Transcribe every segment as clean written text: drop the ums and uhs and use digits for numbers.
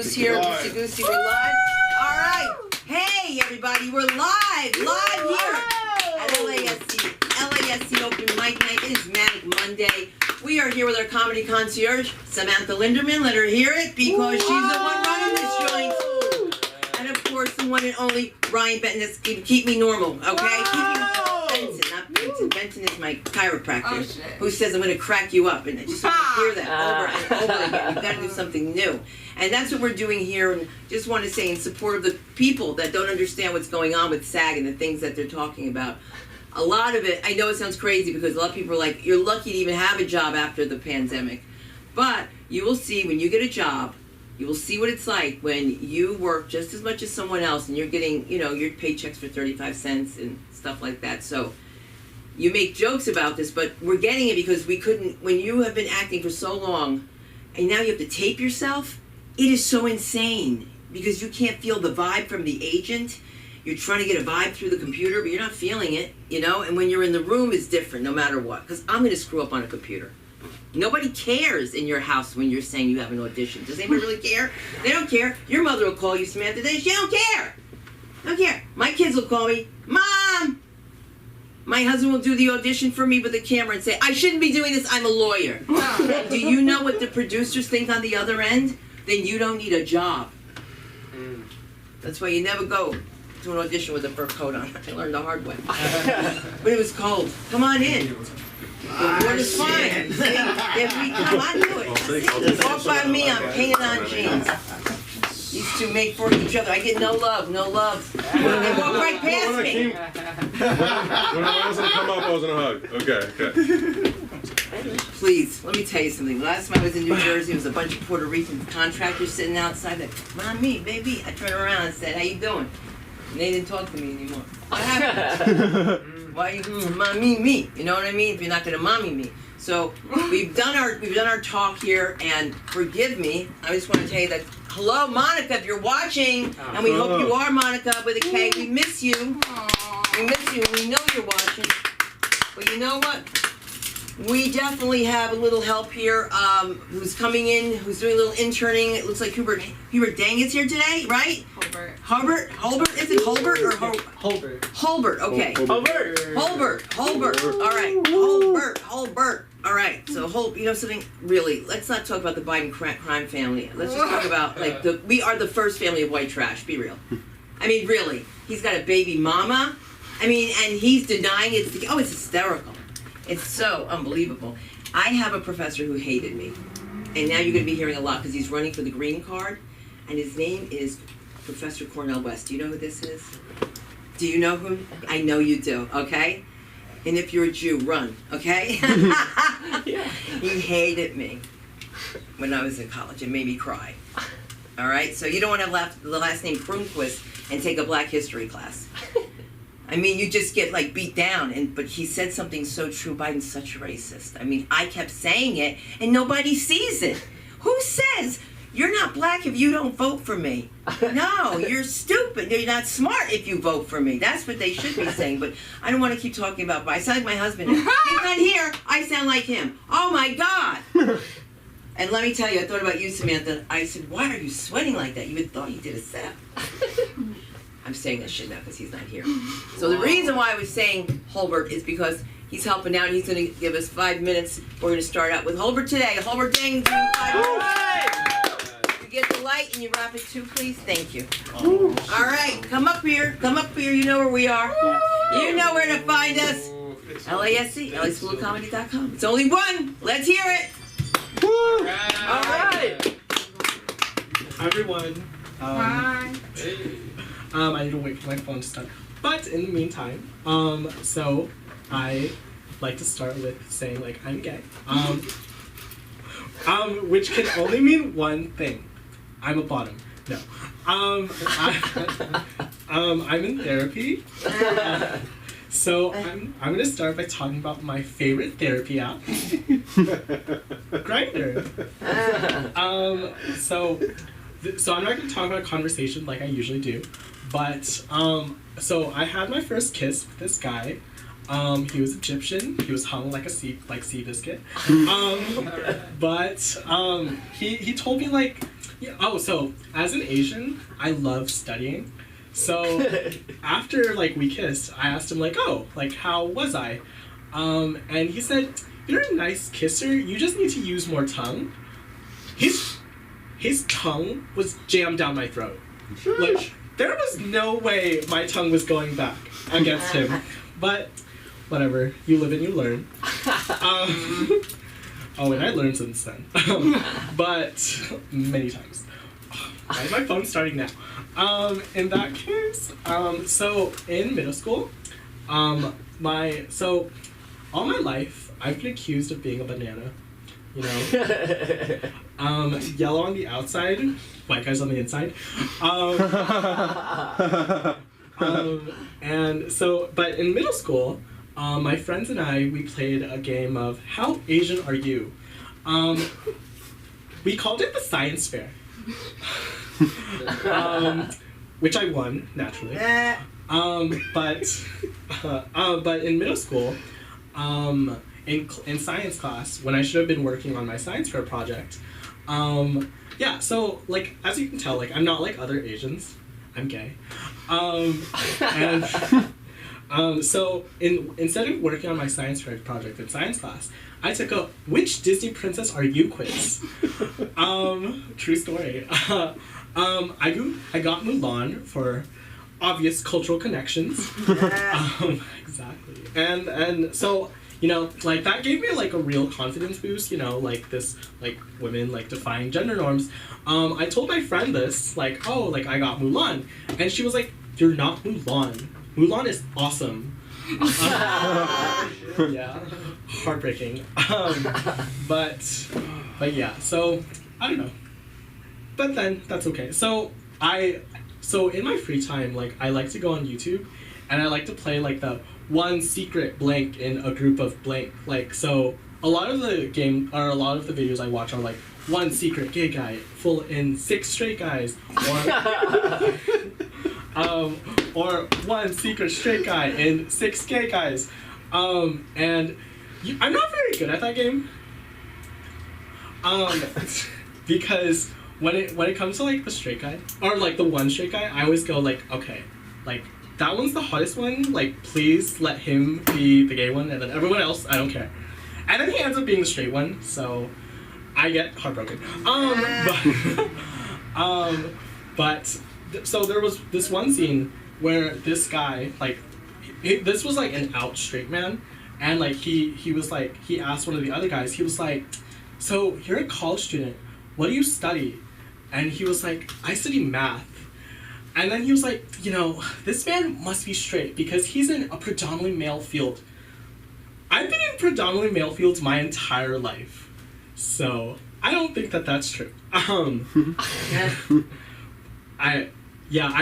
Lou's here. Loosey Goosey, we're live. All right. Hey, everybody, we're live here at LASC Open Mic Night. It is Manic Monday. We are here with our comedy concierge, Samantha Linderman. Let her hear it because she's the one running this joint. And of course, the one and only Ryan Benton. That's keep me normal, okay? Keep me Benton, not Benton. Benton is my chiropractor who says I'm going to crack you up. And I just want to hear that over and over again. We've got to do something new. And that's what we're doing here. And just want to say in support of the people that don't understand what's going on with SAG and the things that they're talking about. A lot of it, I know it sounds crazy because a lot of people are like, you're lucky to even have a job after the pandemic. But you will see when you get a job, you will see what it's like when you work just as much as someone else and you're getting, your paychecks for 35 cents and stuff like that. So you make jokes about this, but we're getting it because we couldn't, when you have been acting for so long and now you have to tape yourself, it is so insane because you can't feel the vibe from the agent. You're trying to get a vibe through the computer, but you're not feeling it, and when you're in the room, it's different no matter what, because I'm going to screw up on a computer. Nobody cares in your house when you're saying you have an audition. Does anybody really care? They don't care. Your mother will call you, Samantha. She don't care. Don't care. My kids will call me, Mom! My husband will do the audition for me with the camera and say, I shouldn't be doing this, I'm a lawyer. Do you know what the producers think on the other end? Then you don't need a job. That's why you never go to an audition with a fur coat on. I learned the hard way. But it was cold. Come on in. The word is fine. If we come on, do it. Walk by me, I'm painted on jeans. These two make for each other. I get no love. They walk right past me. When I was gonna come up, I was gonna hug. Okay. Please, let me tell you something. Last time I was in New Jersey, there was a bunch of Puerto Rican contractors sitting outside. Like, Mommy, baby. I turned around and said, how you doing? And they didn't talk to me anymore. What happened? Why are you mommy me? You know what I mean? If you're not gonna mommy me. So we've done our talk here, and forgive me. I just want to tell you that hello, Monica, if you're watching, and we hope you are Monica with a K. We miss you. We miss you, and we know you're watching. But you know what? We definitely have a little help here. Who's coming in? Who's doing a little interning? It looks like Hubert Dang is here today, right? Holbert. Is it Holbert or Holbert? Holbert. Okay. Holbert. All right. Holbert. All right. So something really. Let's not talk about the Biden crime family. Let's just talk about we are the first family of white trash. Be real. I mean, really. He's got a baby mama. I mean, and he's denying it. It's hysterical. It's so unbelievable. I have a professor who hated me, and now you're going to be hearing a lot because he's running for the green card, and his name is Professor Cornel West. Do you know who this is? Do you know who? I know you do, okay? And if you're a Jew, run, okay? He hated me when I was in college. It made me cry. All right? So you don't want to have the last name Prunquist and take a black history class. I mean, you just get beat down, but he said something so true. Biden's such a racist. I mean, I kept saying it, and nobody sees it. Who says you're not black if you don't vote for me? No, you're stupid. You're not smart if you vote for me. That's what they should be saying. But I don't want to keep talking about. I sound like my husband. He's not here. I sound like him. Oh my God. And let me tell you, I thought about you, Samantha. I said, why are you sweating like that? You would thought you did a setup. I'm saying that shit now because he's not here. So the reason why I was saying Holbert is because he's helping out. He's going to give us 5 minutes. We're going to start out with Holbert today. Holbert Dang, doing 5 minutes. You get the light and you wrap it too, please. Thank you. All right, come up here. You know where we are. You know where to find us. LASC, LASchoolofcomedy.com. It's only one. Let's hear it. All right. Hi, everyone. Hi. I need to wait for my phone to start. But in the meantime, so I like to start with saying I'm gay. Which can only mean one thing. I'm a bottom. No. I'm in therapy. So I'm gonna start by talking about my favorite therapy app, Grindr. So I'm not gonna talk about a conversation like I usually do. But, so I had my first kiss with this guy. He was Egyptian. He was hung like sea biscuit. But he told me Yeah. Oh, so as an Asian, I love studying. So after like we kissed, I asked him like, oh, like how was I? And he said, you're a nice kisser. You just need to use more tongue. His tongue was jammed down my throat. Like there was no way my tongue was going back against him. But whatever, you live and you learn. Oh, and I learned since then. But many times. Why is my phone starting now? In that case, so in middle school, all my life I've been accused of being a banana. You know, yellow on the outside, white guys on the inside. And so, but in middle school, my friends and I, we played a game of How Asian Are You? We called it the science fair. Which I won, naturally. But in middle school, in science class, when I should have been working on my science fair project, yeah, so, like, as you can tell, like, I'm not like other Asians. I'm gay. So instead of working on my science fair project in science class, I took a which Disney princess are you quiz. True story. I got Mulan for obvious cultural connections. Exactly. And so, you know, like that gave me like a real confidence boost, you know, like this, like women like defying gender norms. I told my friend this, like, oh, like I got Mulan. And she was like, you're not Mulan. Mulan is awesome. Yeah, heartbreaking. But yeah, so I don't know. But then that's okay. So in my free time, like I like to go on YouTube, and I like to play like the one secret blank in a group of blank. Like so, a lot of the videos I watch are like one secret gay guy full in 6 straight guys, or one secret straight guy and 6 gay guys. I'm not very good at that game. Because when it comes to like the straight guy or like the one straight guy, I always go like, okay, like that one's the hottest one. Like please let him be the gay one, and then everyone else I don't care. And then he ends up being the straight one, so I get heartbroken. So there was this one scene where this guy, like, this was like an out straight man, and like he was like, he asked one of the other guys, he was like, so you're a college student, what do you study? And he was like, I study math. And then he was like, you know, this man must be straight because he's in a predominantly male field. I've been in predominantly male fields my entire life, so I don't think that that's true. I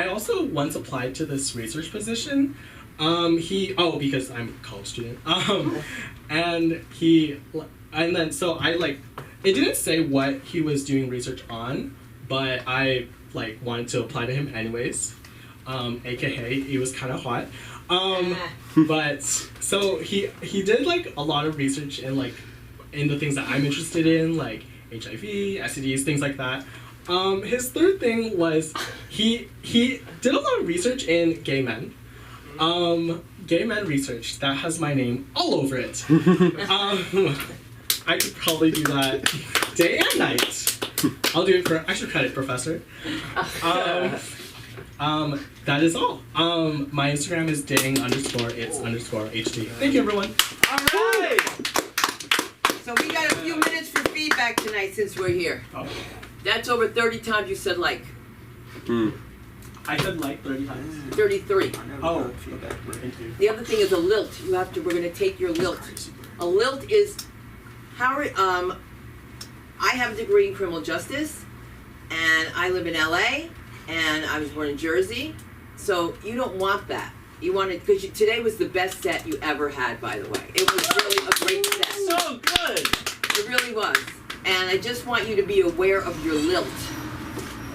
also once applied to this research position. Because I'm a college student. It didn't say what he was doing research on, but I like wanted to apply to him anyways. AKA he was kind of hot. But so he did like a lot of research in the things that I'm interested in, like HIV, STDs, things like that. His third thing was he did a lot of research in gay men. Gay men research that has my name all over it. I could probably do that day and night. I'll do it for extra credit, professor. That is all. My Instagram is ding_it's_HD. Thank you, everyone. All right. So we got a few minutes for feedback tonight since we're here. Oh. That's over 30 times you said like. I said like 30 times. 33. Oh, okay. Thank you. The other thing is a lilt. We're gonna take your lilt. A lilt is how I have a degree in criminal justice, and I live in LA, and I was born in Jersey. So you don't want that. You want it because today was the best set you ever had. By the way, it was really a great set. So good. It really was. And I just want you to be aware of your lilt.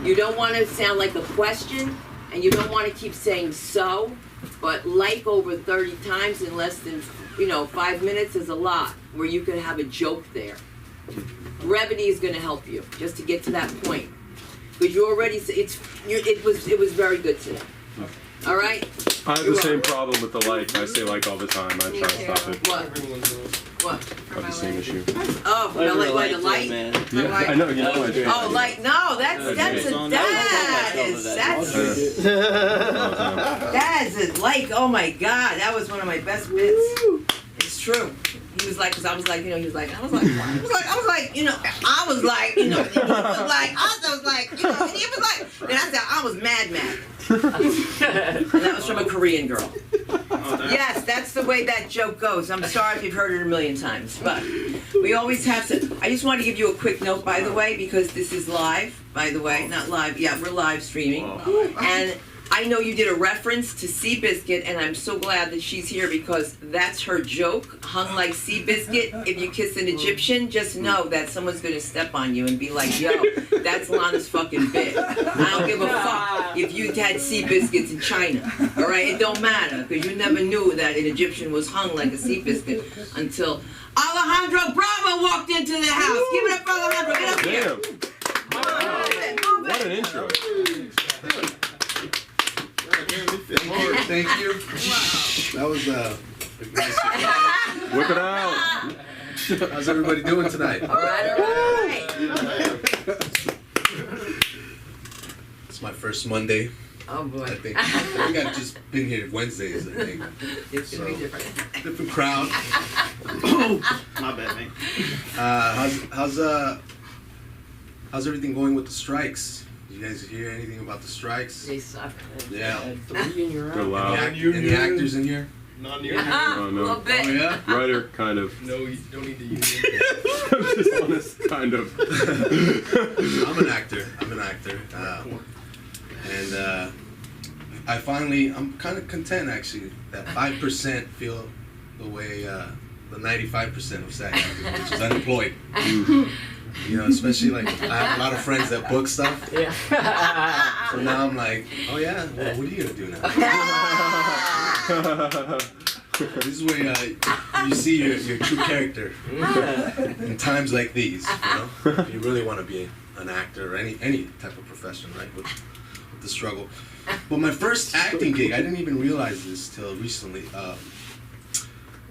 You don't want to sound like a question, and you don't want to keep saying so, but like over 30 times in less than 5 minutes is a lot, where you could have a joke there. Brevity is going to help you, just to get to that point. because you already it was very good today. All right. I have the same problem with the like. I say like all the time. I try to stop it. What? What? I have the same issue. Oh, no, like the light. Yeah, I know. You know I do. Oh, like no, that's it. Like, oh my God, that was one of my best bits. It's true. He was like, because I was like, you know, he was like, I was like, and he was like, and I said, I was mad. And that was from a Korean girl. Yes, that's the way that joke goes. I'm sorry if you've heard it a million times, but we always have to. I just want to give you a quick note, by the way, because this is live, by the way. Not live, yeah, we're live streaming. And I know you did a reference to Seabiscuit, and I'm so glad that she's here because that's her joke, hung like Seabiscuit. If you kiss an Egyptian, just know that someone's going to step on you and be like, yo, that's Lana's fucking bit. I don't give a fuck if you had Seabiscuits in China, all right? It don't matter because you never knew that an Egyptian was hung like a Seabiscuit until Alejandro Bravo walked into the house. Give it up for Alejandro. Get up here. Damn. What an intro. Thank you. That was nice. Whip it out. How's everybody doing tonight? All right. It's my first Monday. Oh boy. I think I've just been here Wednesdays. I think It's gonna be different. different crowd. My bad, man. How's everything going with the strikes? Did you guys hear anything about the strikes? They suck. Yeah. They're loud. Any actors in here? Non-union. Oh, A no. little bit. Oh yeah. Writer, kind of. No, you don't need the union. I'm just honest, kind of. I'm an actor. And I'm kind of content actually that 5% feel the way the 95% of SAG actors, which is unemployed. You know, especially like I have a lot of friends that book stuff. Yeah. So now I'm like, oh yeah, well, what are you gonna do now? This is where you see your true character in times like these. You know, if you really want to be an actor or any type of profession, right? With the struggle. But my first acting gig, I didn't even realize this till recently.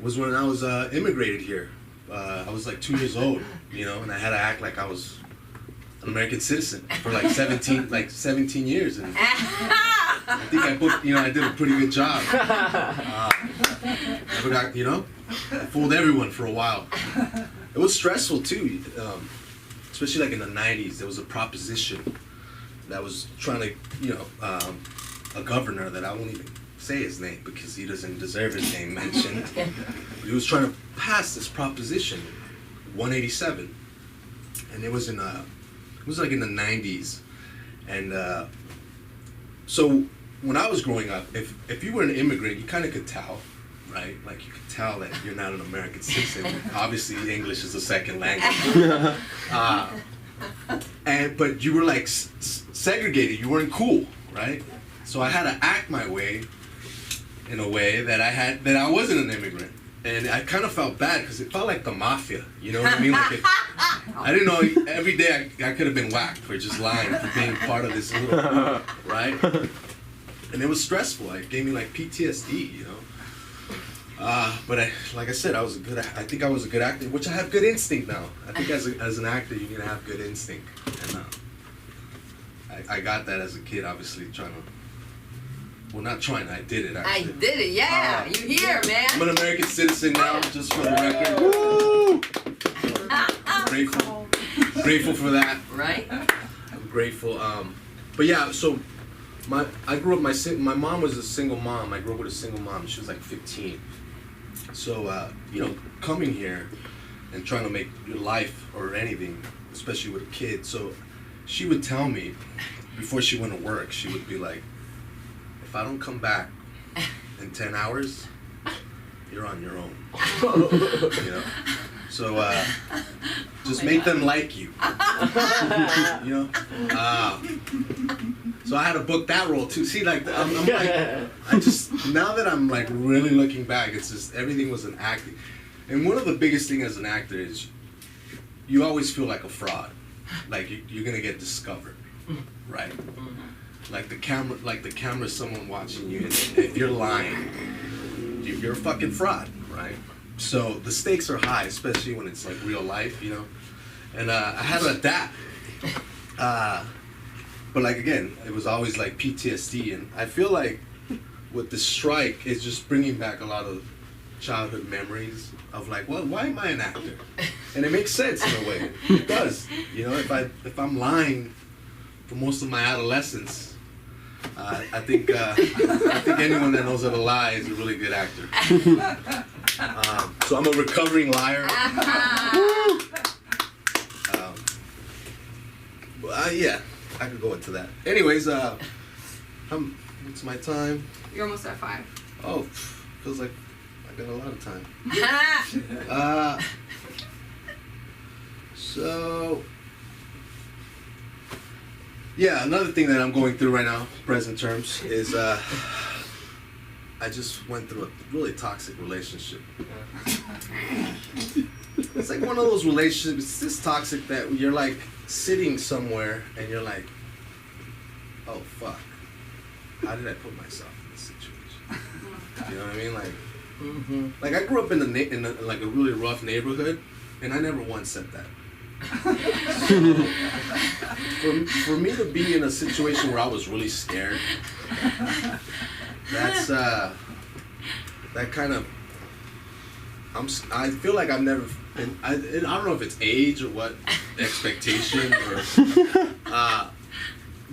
Was when I was immigrated here. I was like 2 years old, you know, and I had to act like I was an American citizen for like 17 years, and I think I did a pretty good job. I forgot, you know, I fooled everyone for a while. It was stressful too, especially like in the 90s. There was a proposition that was trying to, you know, a governor that I won't even say his name because he doesn't deserve his name mentioned. He was trying to pass this proposition, 187, and it was like in the 90s, and so when I was growing up, if you were an immigrant, you kind of could tell, right? Like you could tell that you're not an American citizen. Obviously, English is a second language, but you were like segregated. You weren't cool, right? So I had to act my way in a way that I wasn't an immigrant. And I kind of felt bad because it felt like the mafia, you know what I mean? Like I didn't know, every day I could have been whacked for just lying, for being part of this little, right? And it was stressful. It gave me like PTSD, you know? But like I said, I think I was a good actor, which I have good instinct now. I think as an actor, you're going to have good instinct. And I got that as a kid, obviously, I did it actually. I did it, yeah. You here, man. I'm an American citizen now, just for the record. Woo! Grateful for that. Right? I'm grateful. But yeah, so I grew up. My mom was a single mom. I grew up with a single mom. She was like 15. So you know, coming here and trying to make your life or anything, especially with a kid. So she would tell me before she went to work, she would be like, if I don't come back in 10 hours, you're on your own. You know? So just make them like you. You know? So I had to book that role too. See, like, I'm like, now that I'm like really looking back, it's just, everything was an acting. And one of the biggest things as an actor is you always feel like a fraud. Like you're gonna get discovered. right? Like the camera's someone watching you, and if you're lying, you're a fucking fraud, right? So the stakes are high, especially when it's like real life, you know. And I had to adapt. But like again, it was always like PTSD, and I feel like with the strike, it's just bringing back a lot of childhood memories of like, well, why am I an actor? And it makes sense in a way. It does, you know. If I'm lying for most of my adolescence, I think anyone that knows how to lie is a really good actor. So I'm a recovering liar. Yeah, I could go into that. Anyways, what's my time? You're almost at 5. Oh, feels like I got a lot of time. So, yeah, another thing that I'm going through right now, present terms, is I just went through a really toxic relationship. It's like one of those relationships, it's this toxic that you're like sitting somewhere and you're like, oh fuck, how did I put myself in this situation? You know what I mean? Like, like I grew up in like a really rough neighborhood, and I never once said that. For me to be in a situation where I was really scared, that's that kind of I feel like I've never been, I don't know if it's age or what expectation or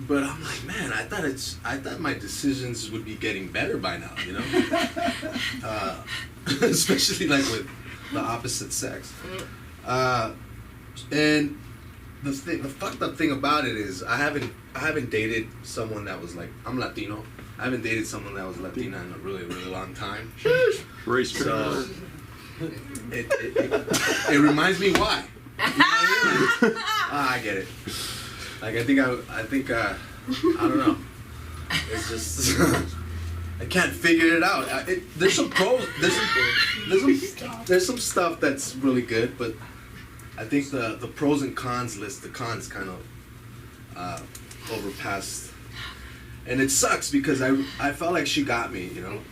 but I'm like, man, I thought my decisions would be getting better by now, you know? Especially like with the opposite sex. And the fucked up thing about it is I haven't dated someone that was like, I'm Latino. I haven't dated someone that was Latina in a really, really long time. Race So it reminds me why. You know what I mean? Like, I get it. Like I think I don't know. It's just I can't figure it out. There's some pros. There's some stuff that's really good, but I think the pros and cons list, the cons kind of overpassed, and it sucks because I felt like she got me, you know,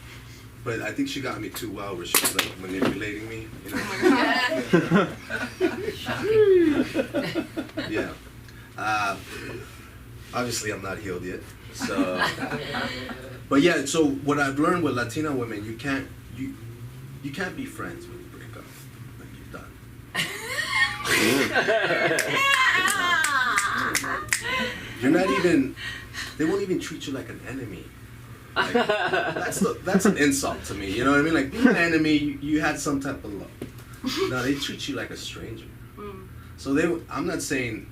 but I think she got me too well, where she was like manipulating me, you know. Yeah. Obviously, I'm not healed yet. So, but yeah. So what I've learned with Latina women, you can't be friends when you break up. Like you're done. You're not even. They won't even treat you like an enemy. Like, that's an insult to me. You know what I mean? Like being an enemy, you had some type of love. No, they treat you like a stranger. So I'm not saying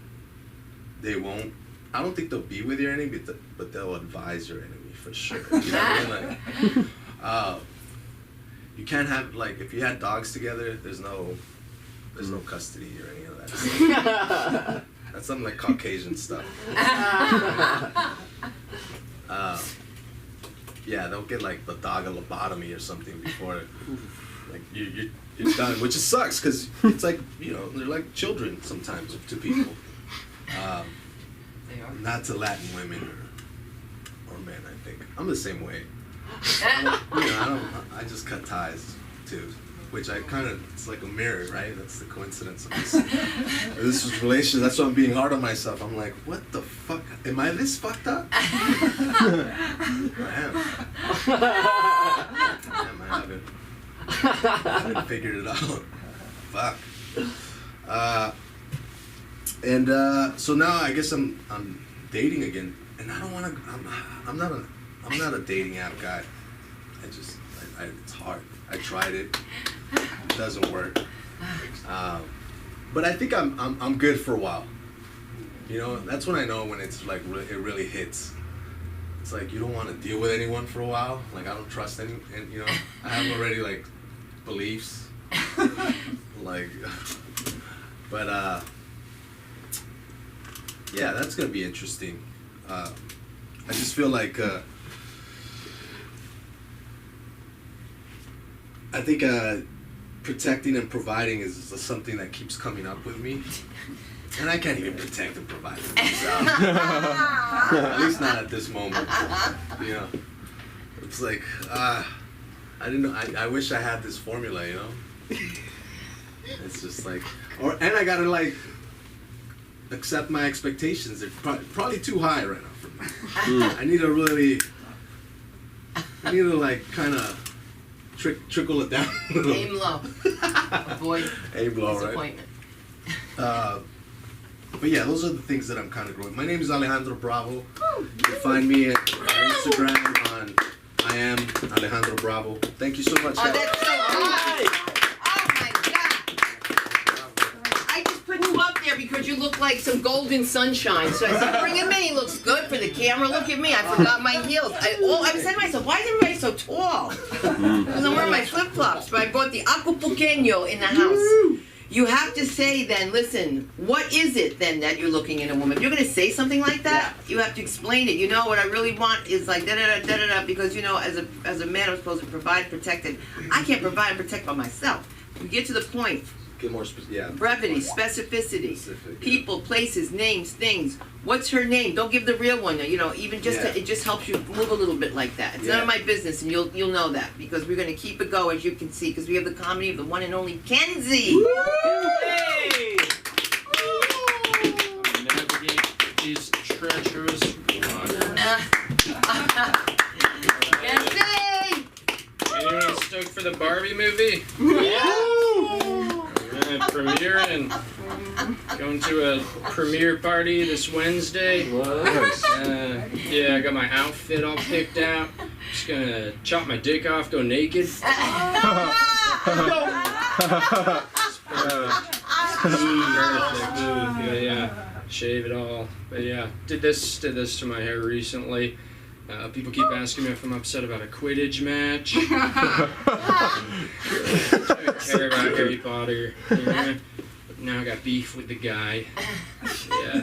they won't. I don't think they'll be with your enemy, but they'll advise your enemy for sure. You know what I mean? Like, you can't have, like, if you had dogs together, there's no custody or any of that stuff. That's some like Caucasian stuff. Yeah, they'll get like the dog a lobotomy or something before, like you're done, which sucks because it's like, you know, they're like children sometimes to people. Not to Latin women or men, I think. I'm the same way. I just cut ties too, which I kind of, it's like a mirror, right? That's the coincidence of this relationship. That's why I'm being hard on myself. I'm like, what the fuck? Am I this fucked up? I haven't figured it out. Fuck. So now I guess I'm dating again, and I don't want to. I'm not a dating app guy. It's hard. I tried it. It doesn't work. But I think I'm good for a while. You know, that's when I know when it's like it really hits. It's like you don't want to deal with anyone for a while. Like I don't trust any, and you know, I have already like beliefs. Like, but yeah, that's gonna be interesting. I just feel like I think protecting and providing is something that keeps coming up with me. And I can't even protect and provide for myself. At least not at this moment. You know, it's like, I didn't know. I wish I had this formula, you know? It's just like, and I gotta like accept my expectations. They're probably too high right now for me. I need to like kind of trickle it down a little. Aim low. Avoid Aim low, right? disappointment. But yeah, those are the things that I'm kind of growing. My name is Alejandro Bravo. You can find me at Instagram on I am Alejandro Bravo. Thank you so much. Oh, guys. that's so hot. Oh my God. I just put you up there because you look like some golden sunshine. So I said, bring him in. He looks good for the camera. Look at me. I forgot my heels. I was saying to myself, why is everybody so tall? Because I'm wearing my flip-flops. But I brought the Acapulqueño in the house. You have to say then, listen, what is it then that you're looking in a woman? If you're going to say something like that, you have to explain it. You know, what I really want is like da-da-da, because, you know, as a man, I'm supposed to provide and protect. And I can't provide and protect by myself. You get to the point. Get more specific. Brevity, specificity, Specific, people, places, names, things. What's her name? Don't give the real one. You know, even just it just helps you move a little bit like that. It's none of my business, and you'll know that because we're going to keep it going, as you can see, because we have the comedy of the one and only Kenzie. Hey! Navigate these treacherous waters. Kenzie! Anyone stoked for the Barbie movie? Premiering. Going to a premiere party this Wednesday. Yeah, I got my outfit all picked out. Just gonna chop my dick off, go naked. Yeah, shave it all. But yeah, did this to my hair recently. People keep asking me if I'm upset about a Quidditch match. I don't care about Harry Potter. Yeah. But now I got beef with the guy. Yeah,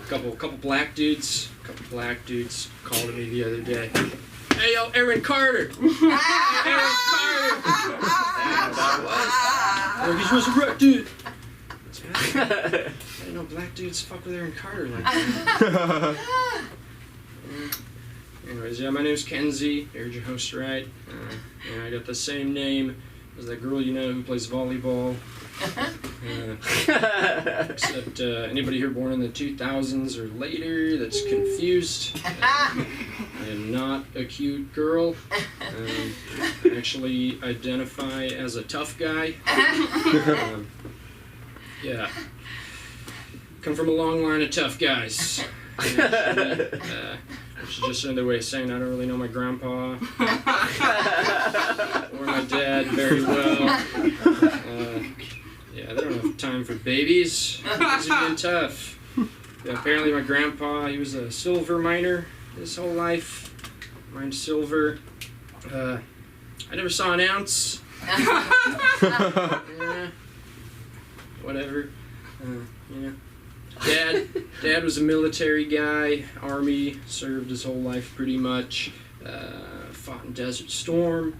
couple black dudes called me the other day. Hey yo, Aaron Carter. Aaron Carter. He's resurrected. I didn't know black dudes fuck with Aaron Carter like that. Anyways, yeah, my name's Kenzie. I heard your host right. Yeah, I got the same name as that girl you know who plays volleyball. Except anybody here born in the 2000s or later that's confused. I am not a cute girl. I actually identify as a tough guy. Yeah. Come from a long line of tough guys. Which is just another way of saying I don't really know my grandpa or my dad very well. Yeah, they don't have time for babies. These are being tough. Yeah, apparently my grandpa, he was a silver miner his whole life. Mined silver. I never saw an ounce. Yeah, whatever. Yeah. Dad was a military guy, Army, served his whole life pretty much, fought in Desert Storm.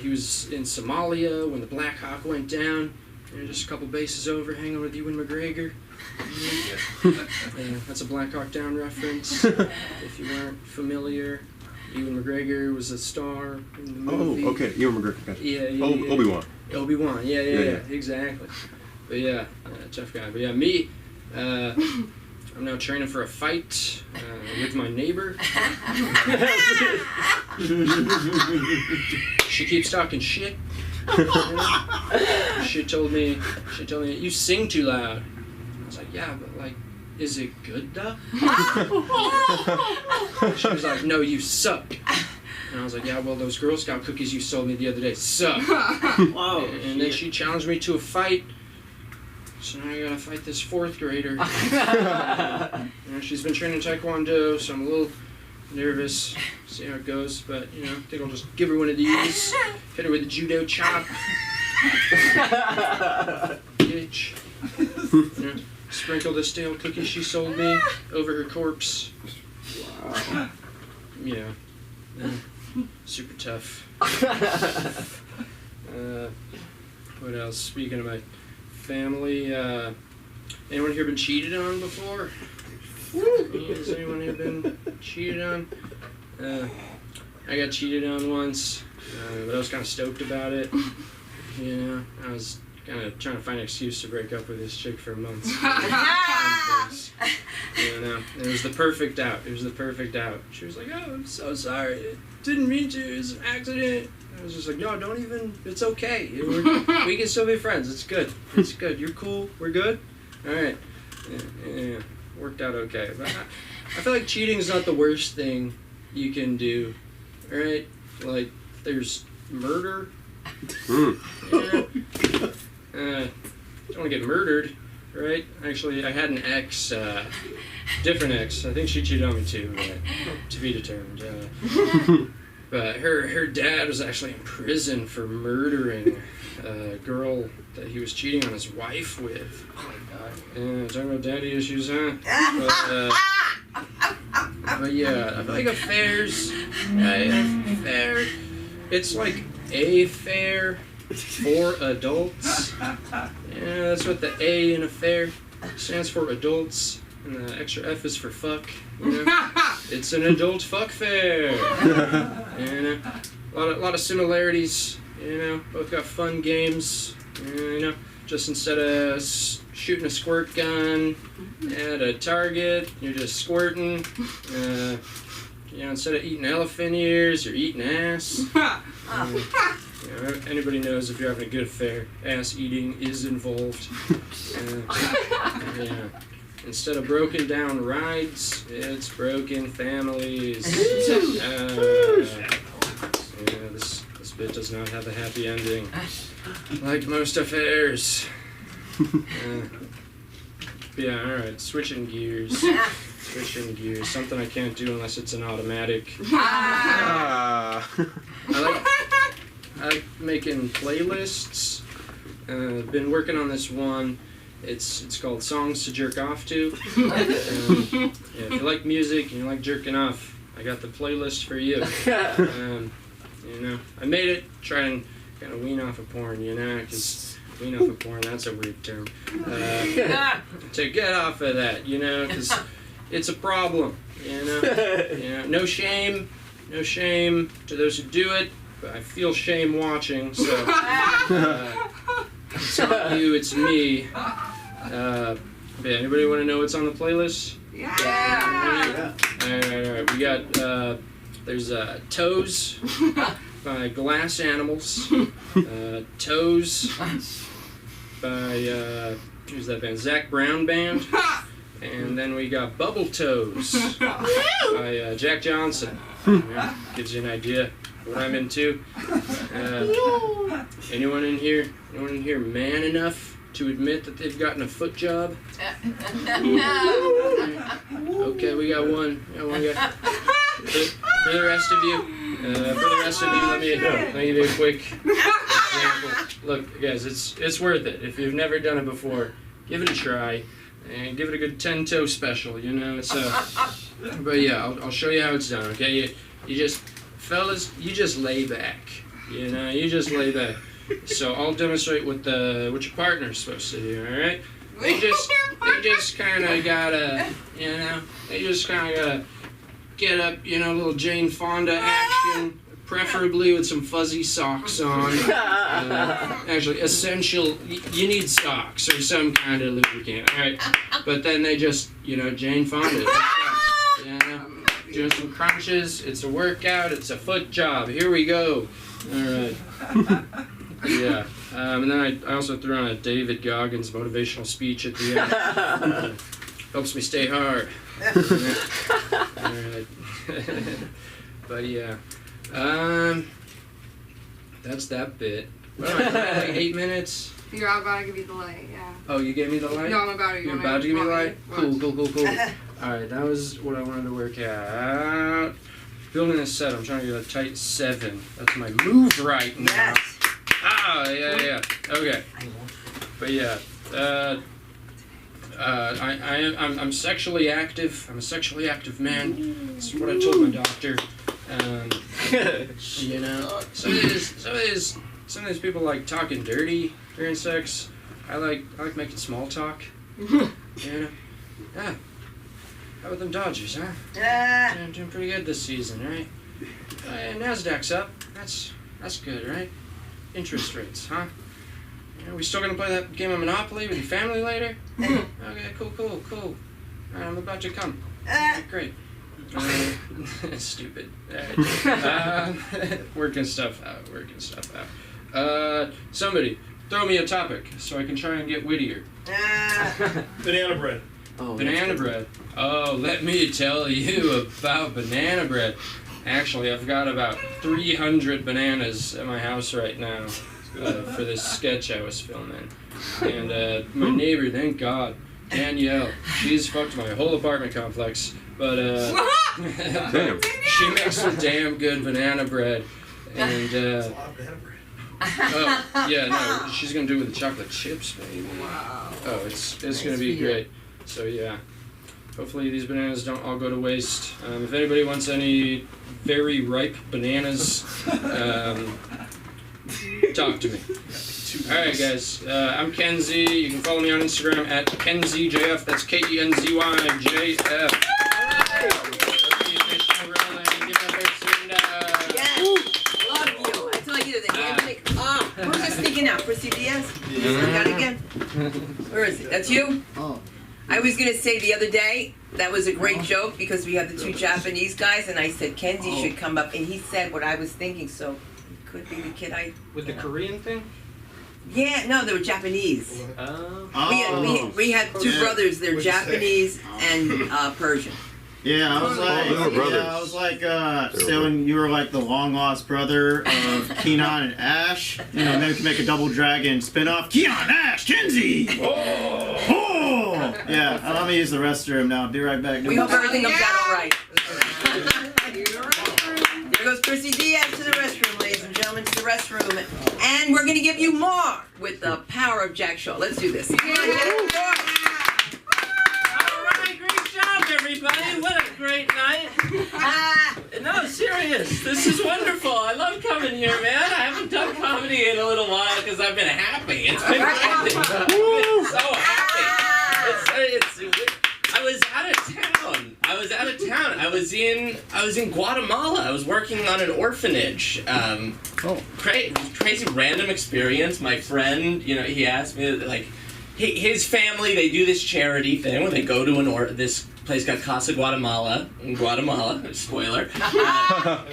He was in Somalia when the Black Hawk went down, just a couple bases over, hanging with Ewan McGregor. That's a Black Hawk Down reference, if you weren't familiar. Ewan McGregor was a star in the movie. Oh, okay, Ewan McGregor. Gotcha. Yeah. Obi-Wan. Obi-Wan, yeah, exactly. But yeah, tough guy. But yeah, me. I'm now training for a fight with my neighbor. She keeps talking shit. She told me, you sing too loud. I was like, yeah, but like, is it good though? She was like, no, you suck. And I was like, yeah, well, those Girl Scout cookies you sold me the other day suck. Whoa. And then she challenged me to a fight. So now I gotta fight this 4th grader. She's been training Taekwondo, so I'm a little nervous. See how it goes, but I think I'll just give her one of these. Hit her with a judo chop. Bitch. Sprinkle the stale cookies she sold me over her corpse. Wow. Yeah. Super tough. What else? Speaking of my family, Anyone here been cheated on before? Has anyone here been cheated on? I got cheated on once, but I was kind of stoked about it. You know, I was kind of trying to find an excuse to break up with this chick for months. You know, it was the perfect out. It was the perfect out. She was like, "Oh, I'm so sorry. Didn't mean to. It was an accident." I was just like, "No, don't even. It's okay. We can still be friends. It's good. It's good. You're cool. We're good. All right." Yeah. Worked out okay. But I feel like cheating is not the worst thing you can do. All right? Like, there's murder. Mm. Don't want to get murdered, right? Actually, I had an ex, different ex. I think she cheated on me too, but to be determined. But her dad was actually in prison for murdering a girl that he was cheating on his wife with. Oh my god. Yeah, talking about daddy issues, huh? But yeah, I feel like affairs, affair, it's like a fair for adults. Yeah, that's what the A in affair stands for, adults, and the extra F is for fuck. You know? It's an adult fuck fair. You know, a lot of similarities. You know, both got fun games. You know, just instead of shooting a squirt gun at a target, you're just squirting. You know, instead of eating elephant ears, you're eating ass. You know, anybody knows if you're having a good affair, ass eating is involved. Yeah. Instead of broken down rides, it's broken families. Yeah, this bit does not have a happy ending, like most affairs. Yeah, alright, switching gears. Something I can't do unless it's an automatic. I like making playlists. I've been working on this one. It's called Songs to Jerk Off To. Yeah, if you like music and you like jerking off, I got the playlist for you. You know, I made it try and kind of wean off of porn, you know, because wean off of porn, that's a weird term. To get off of that, you know, because it's a problem, you know. You know, no shame to those who do it, but I feel shame watching, so it's not you, it's me. But anybody want to know what's on the playlist? Yeah. Alright. We got, there's Toes by Glass Animals. Toes by, who's that band? Zach Brown Band. And then we got Bubble Toes by Jack Johnson. Yeah, gives you an idea what I'm into. Anyone in here man enough to admit that they've gotten a foot job? Okay, we got one. Guy. For the rest of you, let me give you a quick example. Look, guys, it's worth it. If you've never done it before, give it a try. And give it a good 10-toe special, you know. It's but yeah, I'll show you how it's done. Okay, you just, fellas, you just lay back. You know, you just lay back. So I'll demonstrate what your partner's supposed to do. All right? They just kind of gotta, you know, get up, you know, a little Jane Fonda action. Preferably with some fuzzy socks on. Actually, essential, you need socks or some kind of lubricant, alright? But then they just, you know, Jane Fonda. You know, doing some crunches, it's a workout, it's a foot job, here we go. Alright. Yeah. And then I also threw on a David Goggins motivational speech at the end. Helps me stay hard. Alright. But yeah. That's that bit. What am I, like 8 minutes? You're about to give me the light, yeah. Oh, you gave me the light? No, I'm about to. You're about to give me the light? Cool. Alright, that was what I wanted to work out. Building a set, I'm trying to get a tight 7. That's my move right now. Yes. Ah, yeah. Okay. But yeah, I'm sexually active. I'm a sexually active man. That's what I told my doctor. You know, some of these people like talking dirty during sex. I like making small talk. Yeah. How about them Dodgers, huh? Doing pretty good this season, right? Nasdaq's up. That's good, right? Interest rates, huh? Yeah, we still gonna play that game of Monopoly with your family later? Okay, cool. All right, I'm about to come. Great. Stupid. Working stuff out. Somebody, throw me a topic so I can try and get wittier. Banana bread. Banana bread. Oh, let me tell you about banana bread. Actually, I've got about 300 bananas at my house right now for this sketch I was filming. And my neighbor, thank God, Danielle, she's fucked my whole apartment complex. But Damn. she makes some damn good banana bread. And That's a lot of banana bread. yeah, no, she's gonna do it with the chocolate chips, baby. Wow. Oh, it's gonna be great. So yeah, hopefully these bananas don't all go to waste. If anybody wants any very ripe bananas, talk to me. All right, guys. I'm Kenzie. You can follow me on Instagram at KenzyJF. That's KenzyJF. Yes. Love you. I told you the handshake. Who's just sneaking out? Prissy Diaz? Sneak out again? Where is it? That's you? Oh. I was going to say the other day, that was a great joke because we have the two Japanese guys, and I said Kenzie should come up, and he said what I was thinking, so it could be the kid I... With the Korean thing? Yeah, no, they were Japanese. Oh. We had two brothers, they're What'd you say? Japanese and Persian. Yeah, I was like, they were brothers. yeah, I was like, so when you were like the long lost brother of Kenan and Ash, you know, maybe we can make a double dragon spin-off. Kenan, Ash, Kenzie! Oh! Yeah, let me use the restroom now. Be right back. We hope everything comes out all right. There goes Prissy Diaz to the restroom, ladies and gentlemen, to the restroom. And we're going to give you more with the power of Jack Shaw. Let's do this. Come on, get it. Alright, great job, everybody. What a great night. No, serious. This is wonderful. I love coming here, man. I haven't done comedy in a little while because I've been happy. It's been great. I've been so happy. I was out of town. I was in Guatemala. I was working on an orphanage. Crazy random experience. My friend, you know, he asked me, like, his family, they do this charity thing where they go to this place called Casa Guatemala in Guatemala. Spoiler.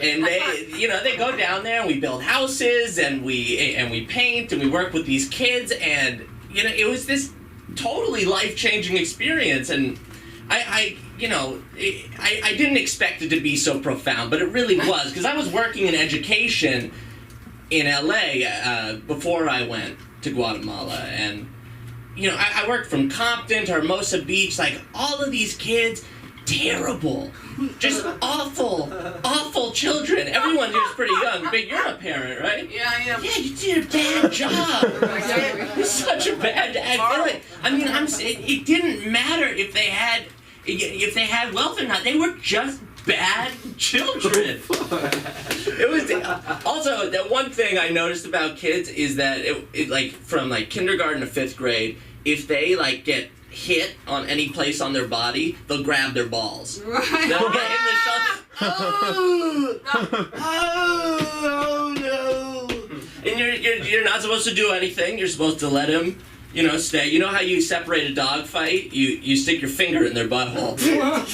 And they go down there and we build houses and we paint and we work with these kids, and it was this totally life-changing experience. And I didn't expect it to be so profound, but it really was, because I was working in education in LA before I went to Guatemala, and I worked from Compton to Hermosa Beach, like all of these kids, terrible, just awful children. Everyone here is pretty young, but you're a parent, right? Yeah, I am. Yeah, you did a bad job. It's such a bad. It didn't matter if they had wealth or not. They were just bad children. It was also the one thing I noticed about kids is that it like from like kindergarten to 5th grade, if they like get hit on any place on their body, they'll grab their balls. Right. They'll get hit in the shoulder. Oh no! And you're not supposed to do anything. You're supposed to let him, stay. You know how you separate a dog fight? You stick your finger in their butthole.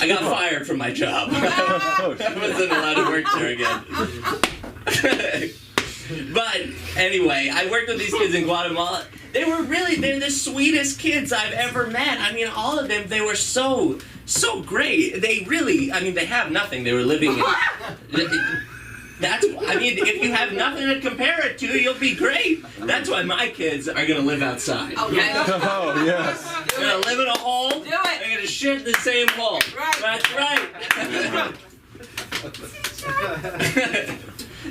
I got fired from my job. I wasn't allowed to work there again. But anyway, I worked with these kids in Guatemala. They're the sweetest kids I've ever met. I mean, all of them, they were so great. They really, they have nothing. They were living in... if you have nothing to compare it to, you'll be great. That's why my kids are going to live outside. Okay. Oh, yes. They're going to live in a hole. Do it. They're going to shit in the same hole. Right. That's right.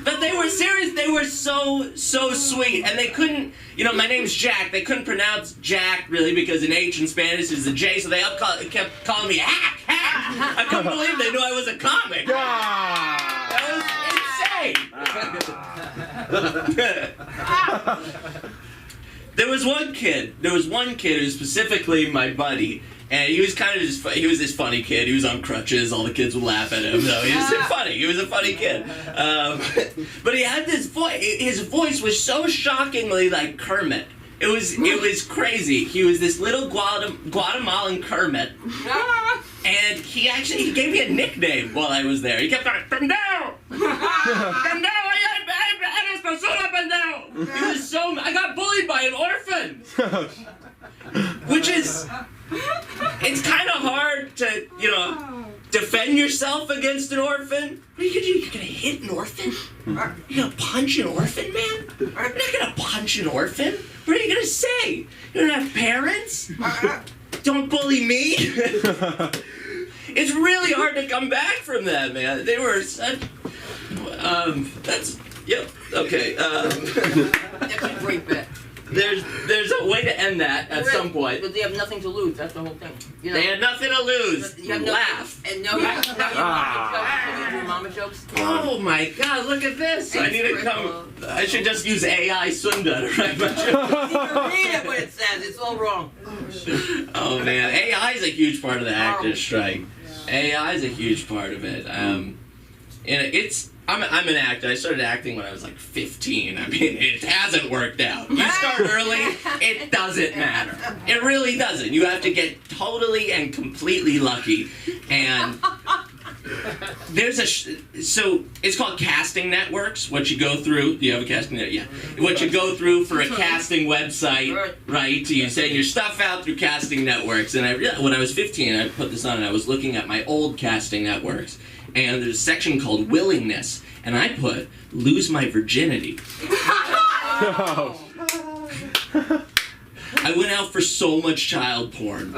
But they were serious. They were so sweet. And they couldn't, my name's Jack. They couldn't pronounce Jack, really, because an H in Spanish is a J, so they kept calling me Hack. I couldn't believe they knew I was a comic. That was insane. There was one kid who specifically my buddy, and he was kind of just, he was this funny kid. He was on crutches. All the kids would laugh at him. So he was funny. He was a funny kid. But he had this voice. His voice was so shockingly like Kermit. It was crazy. He was this little Guatemalan Kermit. And he gave me a nickname while I was there. He kept going, Pendejo! Pendejo! He was so, I got bullied by an orphan. Which is, it's kind of hard to, defend yourself against an orphan. What are you gonna do? You're gonna hit an orphan? You're gonna punch an orphan, man? You're not gonna punch an orphan. What are you gonna say? You don't have parents? Don't bully me. It's really hard to come back from that, man. They were such. Yep. Okay. That's a great bit. There's a way to end that at some point. But they have nothing to lose. That's the whole thing. They had nothing to lose. You have Laugh. And no, you have mama jokes. Oh my God! Look at this. I need to come. I should just use AI Sunda to write my jokes. Read it what it says. It's all wrong. Oh man, AI is a huge part of the actors' strike. AI is a huge part of it. And I'm an actor. I started acting when I was like 15. I mean, it hasn't worked out. You start early, it doesn't matter. It really doesn't. You have to get totally and completely lucky. And there's so it's called casting networks. What you go through. Do you have a casting network? Yeah. What you go through for a casting website, right? You send your stuff out through casting networks. And when I was 15, I put this on and I was looking at my old casting networks. And there's a section called willingness, and I put lose my virginity. I went out for so much child porn.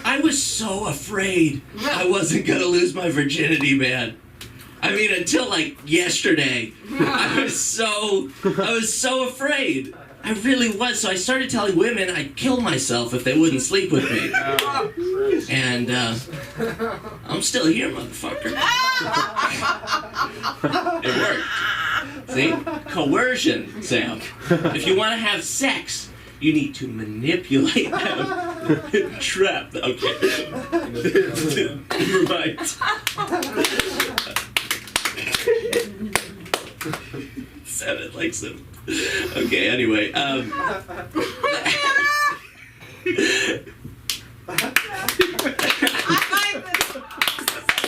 I was so afraid I wasn't gonna lose my virginity, man. I mean, until like yesterday, I was so afraid. I really was. So I started telling women I'd kill myself if they wouldn't sleep with me. And I'm still here, motherfucker. It worked. See? Coercion, Sam. If you want to have sex, you need to manipulate them. Trap them. Okay. Never mind. Sounded like some. Okay, anyway, I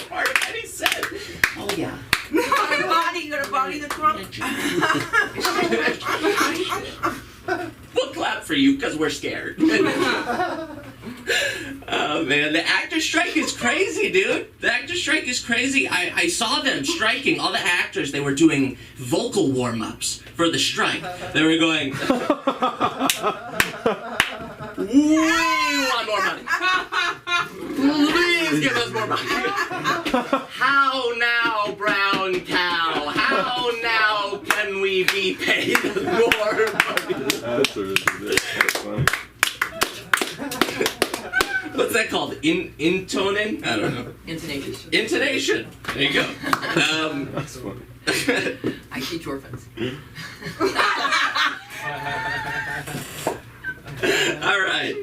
part that he said. Oh yeah. You got a body that's wrong. We'll clap for you because we're scared. Oh man, the actor strike is crazy, dude. The actor strike is crazy. I saw them striking. All the actors, they were doing vocal warm-ups for the strike. They were going, we want more money. Please give us more money. How now, brown cow? How now can we be paid more money? That's funny. What's that called? Intoning? I don't know. Intonation. Intonation. There you go. That's funny. I teach orphans. All right.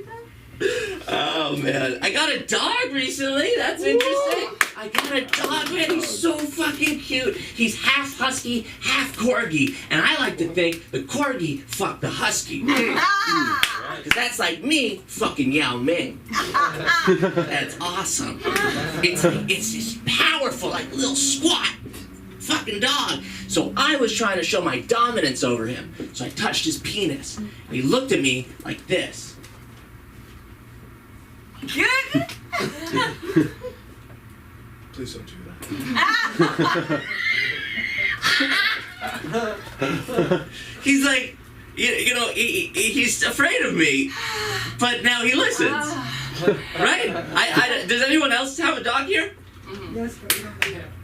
Oh man, I got a dog recently. That's interesting. I got a dog, man. He's so fucking cute. He's half husky, half corgi, and I like to think the corgi fucked the husky. Because that's like me fucking Yao Ming. That's awesome. It's this powerful, like little squat fucking dog. So I was trying to show my dominance over him. So I touched his penis, and he looked at me like this. Please don't do that. He's like, he's afraid of me, but now he listens. Right? Does anyone else have a dog here? Yes, but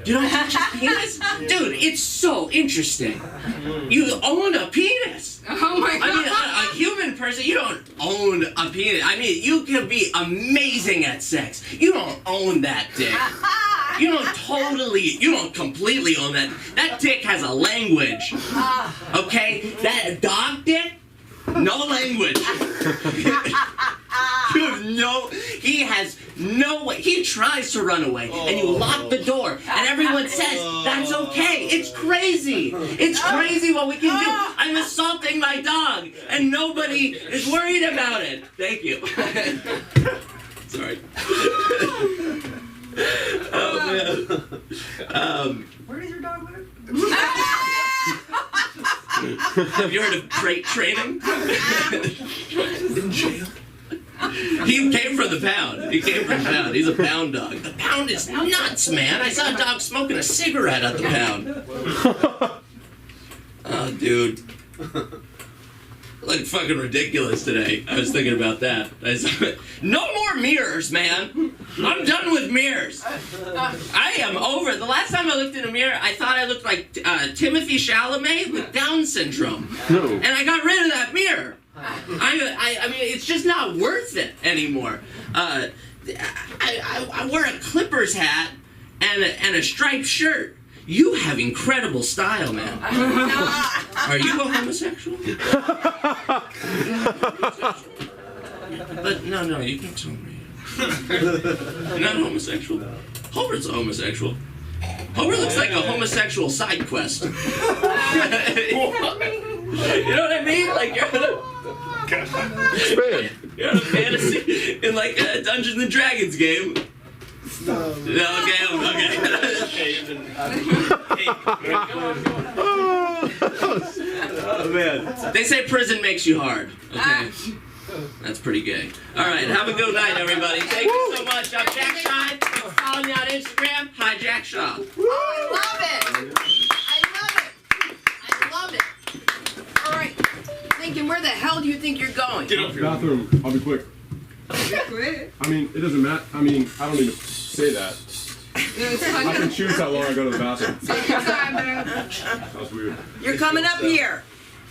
You don't touch his penis? Dude, it's so interesting. You own a penis. oh my god. I mean, a human person, you don't own a penis. I mean, you can be amazing at sex. You don't own that dick. you don't completely own that. That dick has a language. Okay? That dog dick, no language. You have he has no way. He tries to run away, and you lock the door, and everyone says, that's okay. It's crazy. It's crazy what we can do. I'm assaulting my dog, and nobody is worried about it. Thank you. Sorry. Oh, man. Where does your dog live? Have you heard of crate training? In jail. He came from the pound. He's a pound dog. The pound is nuts, man. I saw a dog smoking a cigarette at the pound. Oh, dude. Like fucking ridiculous today. I was thinking about that. No more mirrors, man. I'm done with mirrors. I am over. The last time I looked in a mirror, I thought I looked like Timothy Chalamet with Down syndrome. No. And I got rid of that mirror. I mean, it's just not worth it anymore. I wear a Clippers hat and a striped shirt. You have incredible style, man. Are you a homosexual? But no, you can tell me. You're not homosexual. Homer's a homosexual. Homer looks like a homosexual side quest. You know what I mean? Like you're in a fantasy in like a Dungeons and Dragons game. No. Okay. Oh man. They say prison makes you hard. Okay. That's pretty gay. All right, have a good night, everybody. Thank you so much. I'm Jack Shaw. Follow me on Instagram. Hi, Jack Shaw. Oh, I love it. All right. Thinking, where the hell do you think you're going? Get up here. Bathroom. I'll be quick. I mean, it doesn't matter. I mean, I don't need to say that. I can choose how long I go to the bathroom. That was weird. You're coming up here.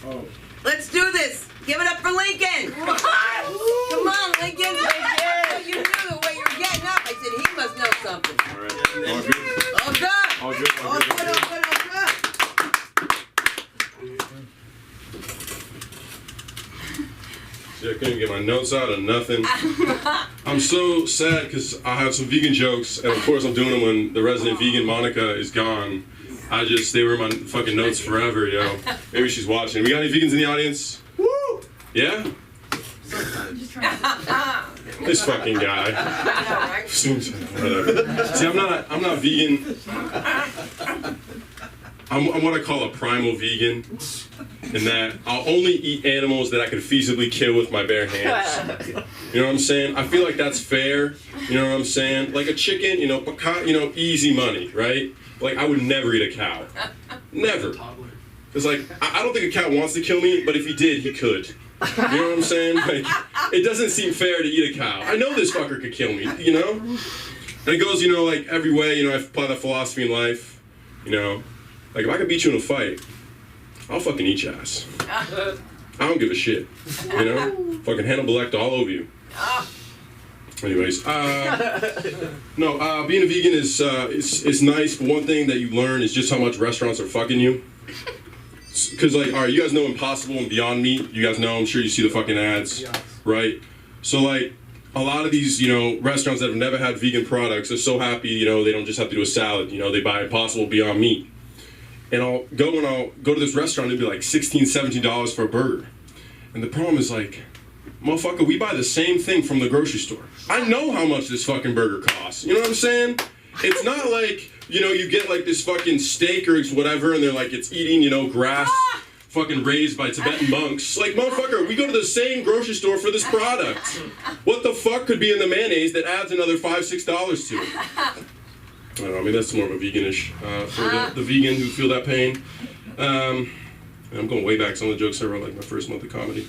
Oh. Let's do this. Give it up for Lincoln. Come on, Lincoln. You knew the way you're getting up. I said, he must know something. All right. All good. All good. All good. All good. See, I couldn't get my notes out or nothing. I'm so sad because I have some vegan jokes, and of course I'm doing them when the resident vegan Monica is gone. They were in my fucking notes forever, yo. Maybe she's watching. We got any vegans in the audience? Woo! Yeah? This fucking guy. Whatever. See, I'm not vegan. I'm what I call a primal vegan, in that I'll only eat animals that I can feasibly kill with my bare hands. You know what I'm saying? I feel like that's fair. You know what I'm saying? Like a chicken, easy money, right? Like I would never eat a cow. Never. Because like I don't think a cow wants to kill me, but if he did, he could. You know what I'm saying? Like it doesn't seem fair to eat a cow. I know this fucker could kill me, you know? And it goes, like every way, I apply that philosophy in life, Like if I could beat you in a fight, I'll fucking eat your ass. I don't give a shit, Fucking Hannibal Lecter all over you. Anyways, no, being a vegan is nice, but one thing that you learn is just how much restaurants are fucking you. Because, like, all right, you guys know Impossible and Beyond Meat. You guys know, I'm sure you see the fucking ads, right? So, like, a lot of these, restaurants that have never had vegan products are so happy, they don't just have to do a salad. They buy Impossible Beyond Meat. And I'll go to this restaurant, it'd be like $16, $17 for a burger. And the problem is, like, motherfucker, we buy the same thing from the grocery store. I know how much this fucking burger costs. You know what I'm saying? It's not like, you get like this fucking steak or whatever, and they're like, it's eating, grass fucking raised by Tibetan monks. Like, motherfucker, we go to the same grocery store for this product. What the fuck could be in the mayonnaise that adds another $5, $6 to it? I don't know, I mean, that's more of a veganish, for the vegan who feel that pain. I'm going way back. Some of the jokes I wrote like my first month of comedy.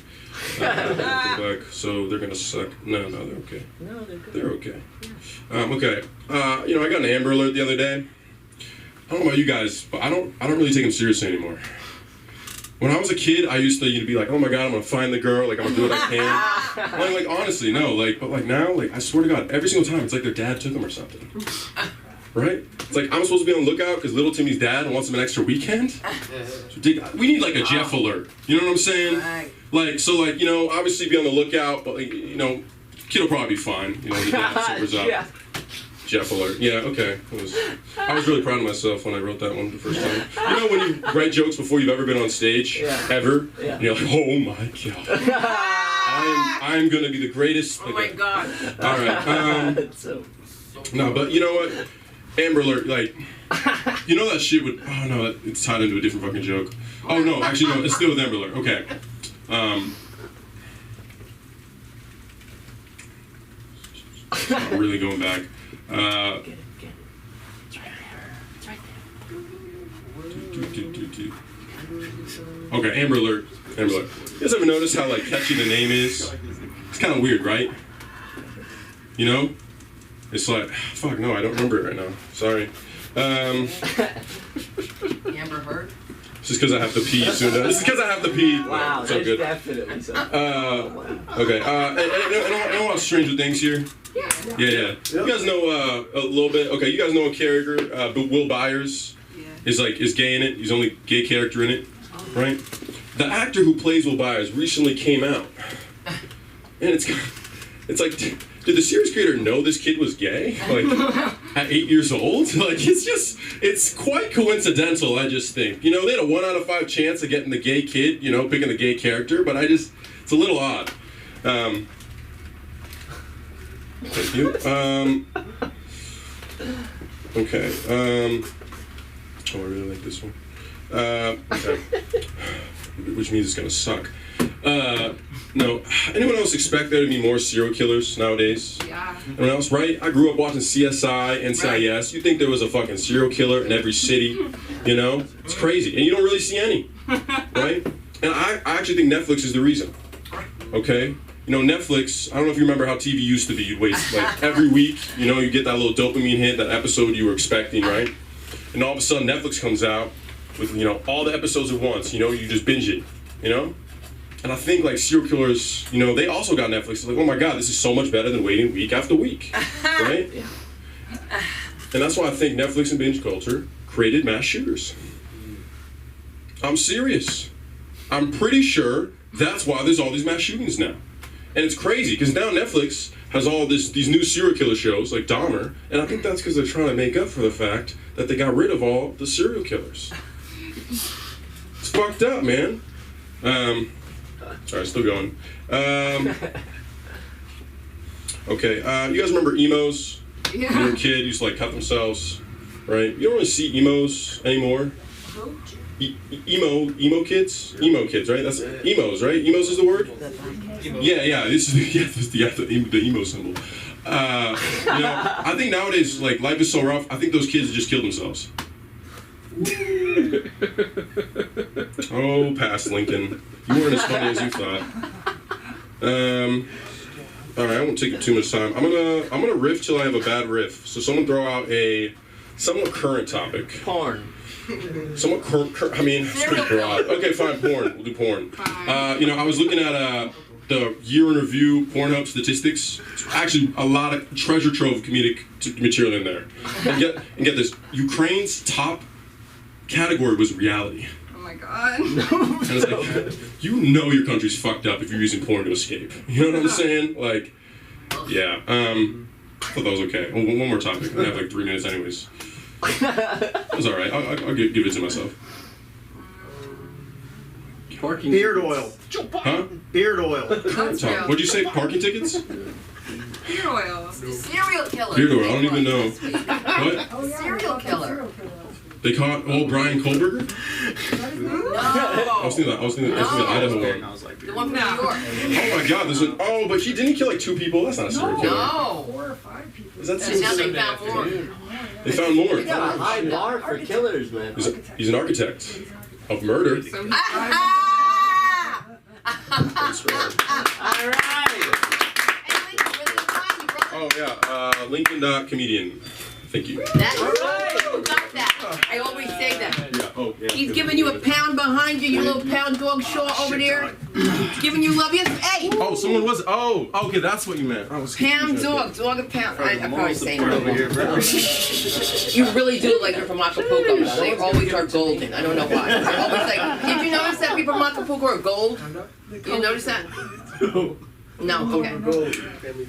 Back, so they're gonna suck. No, they're okay. No, they're good. They're okay. Okay. I got an Amber Alert the other day. I don't know about you guys, but I don't really take them seriously anymore. When I was a kid, I used to be like, oh my god, I'm gonna find the girl, like I'm gonna do what I can. Like honestly, no, but now, I swear to God, every single time it's like their dad took them or something. right? It's like I'm supposed to be on the lookout because little Timmy's dad wants him an extra weekend. It's ridiculous. We need like a Jeff alert. You know what I'm saying? Right. Like, so like, you know, obviously be on the lookout, but like, you know, kid will probably be fine. You know, the dad sobers up. Yeah. Jeff alert. Yeah, okay. I was really proud of myself when I wrote that one the first time. You know when you write jokes before you've ever been on stage? Yeah. Ever? Yeah. And you're like, oh my God. I'm gonna be the greatest. Oh my God. All right. No, but you know what? Amber Alert, like, you know that shit would. Oh no, it's tied into a different fucking joke. Oh no, actually no, it's still with Amber Alert. Okay. I'm really going back. Okay, Amber Alert. Amber Alert. You guys ever notice how like catchy the name is? It's kind of weird, right? You know? It's like, fuck, no, I don't remember it right now. Sorry. Amber Heard? This is because I have to pee soon. This is because I have to pee. Wow, So that's good. definitely so. Okay. Anyone else Stranger Things here? Yeah. You guys know a little bit. Okay, you guys know a character, Will Byers, is gay in it. He's the only gay character in it, right? The actor who plays Will Byers recently came out, and it's like, did the series creator know this kid was gay? Like at 8 years old? Like it's quite coincidental. I just think, you know, they had a 1 out of 5 chance of getting the gay kid, you know, picking the gay character, but it's a little odd. Thank you. Okay. Oh, I really like this one. Okay. Which means it's gonna suck. No. Anyone else expect there to be more serial killers nowadays? Yeah. Anyone else, right? I grew up watching CSI, NCIS. You think there was a fucking serial killer in every city, you know? It's crazy. And you don't really see any, right? And I actually think Netflix is the reason, okay? You know, Netflix, I don't know if you remember how TV used to be. You'd wait, like, every week, you know, you get that little dopamine hit, that episode you were expecting, right? And all of a sudden, Netflix comes out with, you know, all the episodes at once. You know, you just binge it, you know? And I think, like, serial killers, you know, they also got Netflix. It's like, oh my God, this is so much better than waiting week after week, right? And that's why I think Netflix and binge culture created mass shooters. I'm serious. I'm pretty sure that's why there's all these mass shootings now. And it's crazy, because now Netflix has all these new serial killer shows, like Dahmer, and I think that's because they're trying to make up for the fact that they got rid of all the serial killers. It's fucked up, man. Sorry, still going. Okay, you guys remember emos? Yeah. When you were a kid, used to like cut themselves, right? You don't really see emos anymore. Emo kids, right? That's emos, right? Emos is the word. Yeah. This is the emo symbol. You know, I think nowadays, like, life is so rough. I think those kids just kill themselves. Oh, pass, Lincoln. You weren't as funny as you thought. All right, I won't take you too much time. I'm gonna riff till I have a bad riff. So someone throw out a somewhat current topic. Porn. Somewhat current. I mean, it's pretty broad. Okay, fine. Porn. We'll do porn. You know, I was looking at the year in review Pornhub statistics. Actually, a lot of treasure trove of comedic material in there. And get this. Ukraine's top category was reality. Oh my God. And it's like, you know your country's fucked up if you're using porn to escape. You know what I'm saying? Like, yeah. I thought that was okay. One more topic. I have like 3 minutes anyways. It was alright. I'll give it to myself. Parking Beard tickets. oil. Huh? Beard oil. That's real. What'd you say? Parking tickets? Beard oil. Serial killer. Beard oil. I don't even know. This week. What? Serial killer. They caught old Brian Kohlberger? No. I was thinking Idaho one. I was like, The one from New York. Oh my God! But didn't he kill like 2 people? That's not a serial killer. No. 4 or 5 people. Is that And now they found more. They found more. They got a high bar for killers, man. He's an architect of murder. So Ah! All right. Hey, Lincoln, where did you find? You brought Oh yeah, Lincoln.comedian. Thank you. That's right. You got that. I always say that. Yeah. Oh, yeah. He's giving you a pound behind you, you little pound dog Shaw over there. Giving you love. Yes. Hey. Oh, someone was. Oh, okay, that's what you meant. I was Pound confused. dog a pound. I'm probably saying Over here, it bro. wrong. You really do look like you're from Acapulco. Though. They always are golden. I don't know why. They're always like. Did you notice that people from Acapulco are gold? You notice that? No. Okay.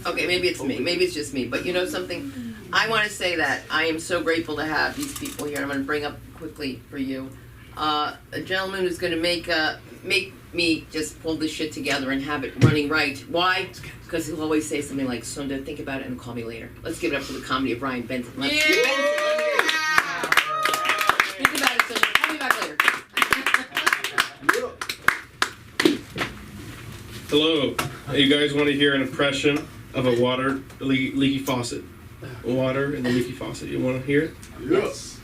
Okay. Maybe it's me. Maybe it's just me. But you know something? I want to say that I am so grateful to have these people here. I'm going to bring up quickly for you a gentleman who's going to make me just pull this shit together and have it running right. Why? Because he'll always say something like, Sunda, think about it and call me later. Let's give it up for the comedy of Ryan Benson. Let's Think about it, Sunda. Call me back later. Hello. You guys want to hear an impression of a leaky faucet? Water in the leaky faucet. You want to hear it? Yes.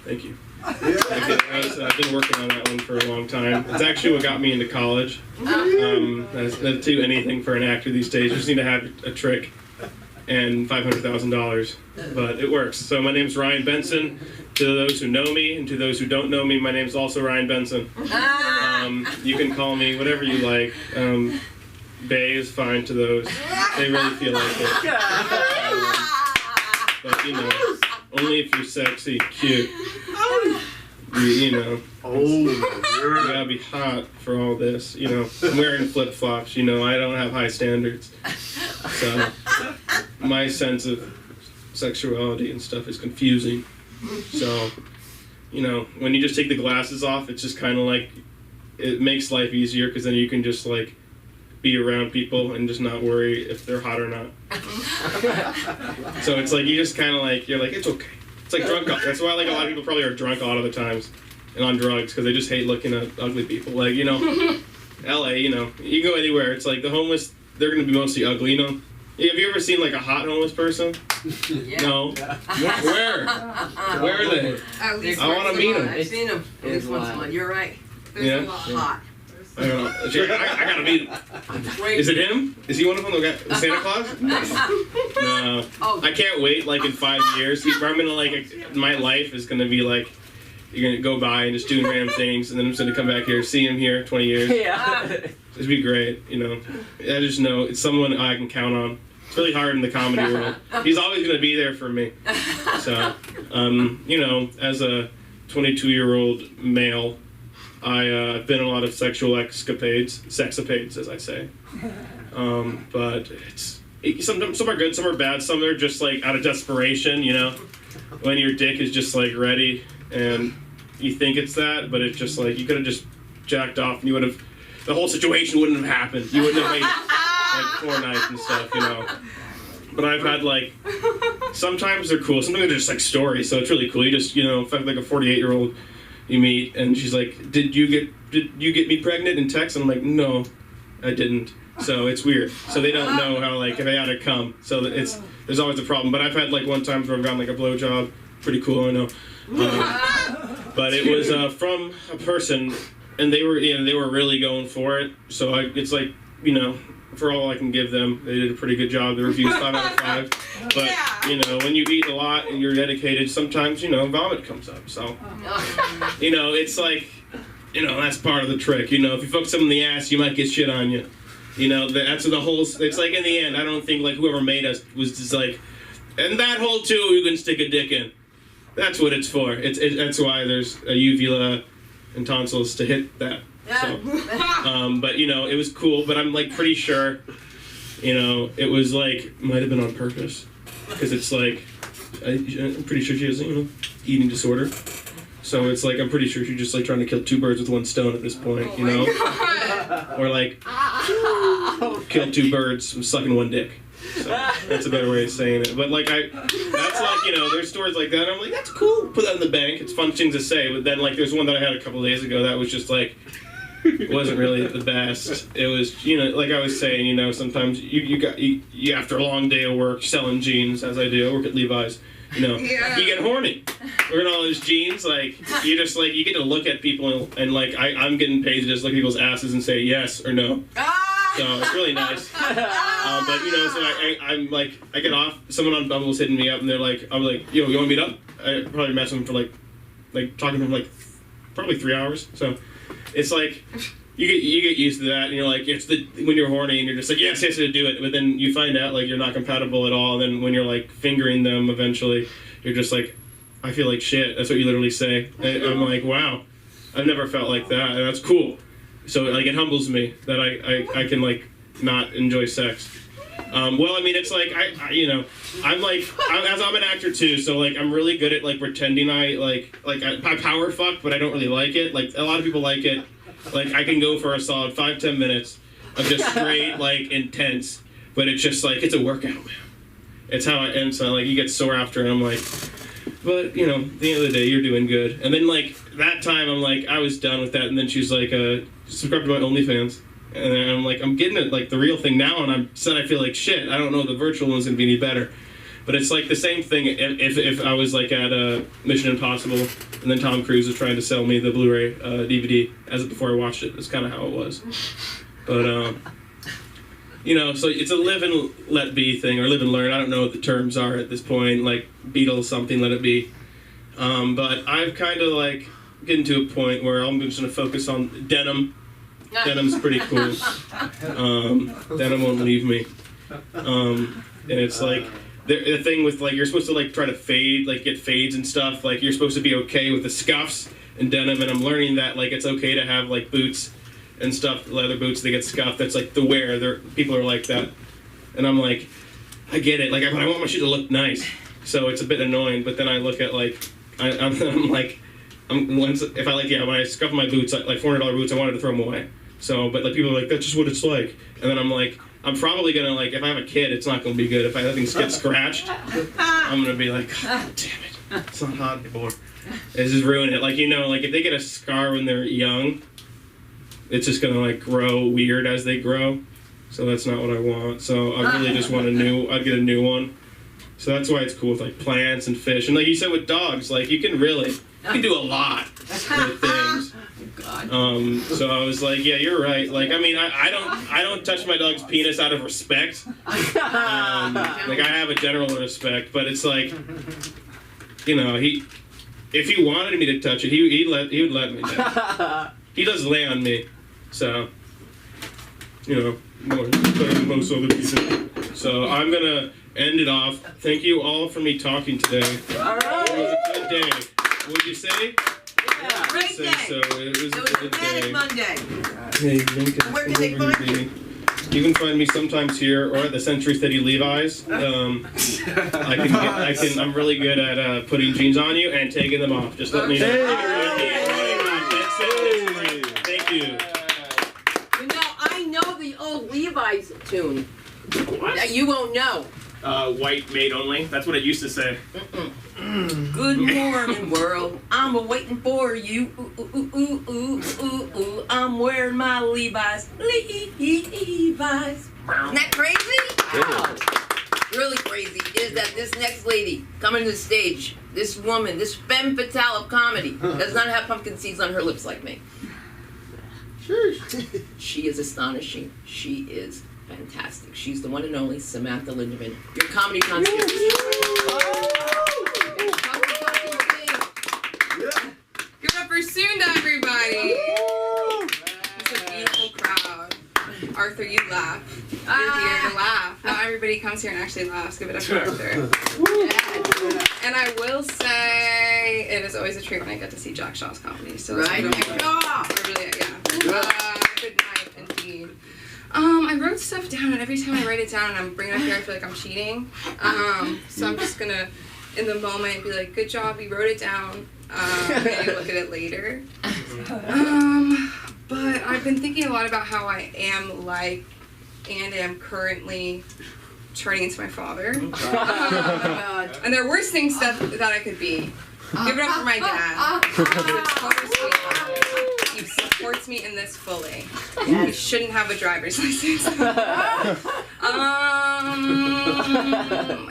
Thank you. I've been working on that one for a long time. It's actually what got me into college. That's do anything for an actor these days. You just need to have a trick and $500,000, but it works. So my name's Ryan Benson. To those who know me and to those who don't know me, my name's also Ryan Benson. You can call me whatever you like. Bay is fine to those. They really feel like it. But you know, only if you're sexy, cute. You know. You gotta be hot for all this. You know, I'm wearing flip flops. You know, I don't have high standards. So my sense of sexuality and stuff is confusing. So, you know, when you just take the glasses off, it's just kind of like, it makes life easier because then you can just like be around people and just not worry if they're hot or not. So it's like, you just kind of like, you're like, it's okay. It's like drunk. That's why like a lot of people probably are drunk a lot of the times and on drugs because they just hate looking at ugly people. Like, you know, LA, you know, you go anywhere, it's like the homeless, they're going to be mostly ugly, you know? Have you ever seen like a hot homeless person? Yeah. No. Where? Where are they? At least I want to meet them. I've seen him at least once a month. You're right. There's Yeah. a lot. Hot. I don't know. I gotta meet him. Is it him? Is he one of them? The Santa Claus? No. Oh. I can't wait like in 5 years. I'm gonna like, my life is gonna be like, you're gonna go by and just doing random things, and then I'm just gonna come back here, see him here 20 years. Yeah. It'd be great, you know. I just know it's someone I can count on. It's really hard in the comedy world. He's always going to be there for me. So, you know, as a 22-year-old male, I've been in a lot of sexual sexapades, as I say. But some are good, some are bad, some are just like out of desperation, you know, when your dick is just like ready and you think it's that, but it's just like, you could have just jacked off and you would have, the whole situation wouldn't have happened. You wouldn't have made like 4 nights and stuff, you know. But I've had like, sometimes they're cool, sometimes they're just like stories, so it's really cool. You just, you know, if I'm like a 48-year-old you meet and she's like, did you get me pregnant in text? And I'm like, no, I didn't. So it's weird. So they don't know how, like, if I had to come. So there's always a problem. But I've had like one time where I've gotten like a blowjob. Pretty cool, I know. But it was from a person, and they were really going for it. So it's like, you know, for all I can give them, they did a pretty good job. The reviews 5 out of 5. But you know, when you eat a lot and you're dedicated, sometimes, you know, vomit comes up. So you know, it's like, you know, that's part of the trick. You know, if you fuck someone in the ass, you might get shit on you. You know, that's the whole. It's like in the end, I don't think like whoever made us was just like, and that hole too, you can stick a dick in. That's what it's for. That's why there's a uvula and tonsils to hit that. So, but you know, it was cool. But I'm like pretty sure, you know, it was like might have been on purpose, because it's like I'm pretty sure she has, you know, eating disorder. So it's like I'm pretty sure she's just like trying to kill 2 birds with 1 stone at this point, you know, or like kill 2 birds from sucking 1 dick. So that's a better way of saying it. But like that's like, you know, there's stories like that. I'm like, that's cool. Put that in the bank. It's fun things to say. But then like there's one that I had a couple days ago that was just like, it wasn't really the best. It was, you know, like I was saying, you know, sometimes you after a long day of work selling jeans, as I do, I work at Levi's. You know, Yeah. you get horny. Wearing all those jeans, like you just like you get to look at people and like I'm getting paid to just look at people's asses and say yes or no. So it's really nice. But you know, so I'm like I get off. Someone on Bumble's hitting me up and they're like, I'm like, yo, you want to meet up? I probably met them for like talking to them like probably 3 hours. So it's like. You get used to that, and you're like, it's when you're horny, and you're just like, yes, to do it, but then you find out like you're not compatible at all. And then when you're like fingering them, eventually, you're just like, I feel like shit. That's what you literally say. And I'm like, wow, I've never felt like that, and that's cool. So like it humbles me that I can like not enjoy sex. Well, I mean, it's like I'm an actor too, so like I'm really good at like pretending I power fuck, but I don't really like it. Like a lot of people like it. Like I can go for a solid 5-10 minutes of just straight like intense, but it's just like it's a workout, man. It's how it ends. So like you get sore after, and I'm like, but you know, at the end of the day, you're doing good. And then like that time, I'm like, I was done with that. And then she's like, subscribe to my OnlyFans. And then I'm like, I'm getting it like the real thing now, and I feel like shit. I don't know the virtual one's gonna be any better. But it's like the same thing if I was like at Mission Impossible and then Tom Cruise was trying to sell me the Blu-ray DVD before I watched it. That's kind of how it was. But, you know, so it's a live and let be thing, or live and learn. I don't know what the terms are at this point, like Beatles something, let it be. But I've kind of like getting to a point where I'm just going to focus on denim. Denim's pretty cool. Denim won't leave me. And it's like... The thing with like you're supposed to like try to fade, like get fades and stuff. Like you're supposed to be okay with the scuffs and denim, and I'm learning that like it's okay to have like boots and stuff, leather boots that get scuffed. That's like the wear. People are like that, and I'm like, I get it. Like I want my shit to look nice, so it's a bit annoying. But then I look at like I'm like if I like when I scuff my boots like $400 boots, I wanted to throw them away. So but like people are like that's just what it's like, and then I'm like. I'm probably gonna like if I have a kid, it's not gonna be good. If that thing gets scratched, I'm gonna be like, God damn it, it's not hot anymore. It's just ruin it. Like you know, like if they get a scar when they're young, it's just gonna like grow weird as they grow. So that's not what I want. So I really just want I'd get a new one. So that's why it's cool with like plants and fish. And like you said with dogs, like you can do a lot with things. God. So I was like, yeah, you're right. Like, I mean, I don't touch my dog's penis out of respect. Like, I have a general respect, but it's like, you know, if he wanted me to touch it, he would let me touch it. He does lay on me, so, you know, more than most other people. So I'm gonna end it off. Thank you all for me talking today. All right. It was a good day. What did you say? Yeah, great day. So it was a good Manic day. Monday. Hey, Lincoln, Where can they find you? You can find me sometimes here or at the Century City Levi's. I'm really good at putting jeans on you and taking them off. Just let me know. Thank you. You know, I know the old Levi's tune. What? That you won't know. White maid only. That's what it used to say. Good morning, world. I'm waiting for you. Ooh, ooh, ooh, ooh, ooh, ooh. I'm wearing my Levi's. Levi's. Isn't that crazy? Wow. Really crazy is that this next lady coming to the stage, this woman, this femme fatale of comedy, does not have pumpkin seeds on her lips like me. She is astonishing. She is fantastic. She's the one and only Samantha Lindemann, your comedy concierge. Give it up for Sunda, everybody. It's a beautiful crowd. Arthur, you laugh. You're here to laugh. Not everybody comes here and actually laughs. Give it up for Arthur. And I will say, it is always a treat when I get to see Jack Shaw's comedy. So Right? Really, yeah. Good night, indeed. I wrote stuff down, and every time I write it down and I'm bringing it up here, I feel like I'm cheating. So I'm just gonna, in the moment, be like, good job, you wrote it down. Maybe look at it later. But I've been thinking a lot about how I am like, and am currently turning into my father. And there are worse things that I could be. Give it up for my dad. He's a total sweetheart. He supports me in this fully. He shouldn't have a driver's license.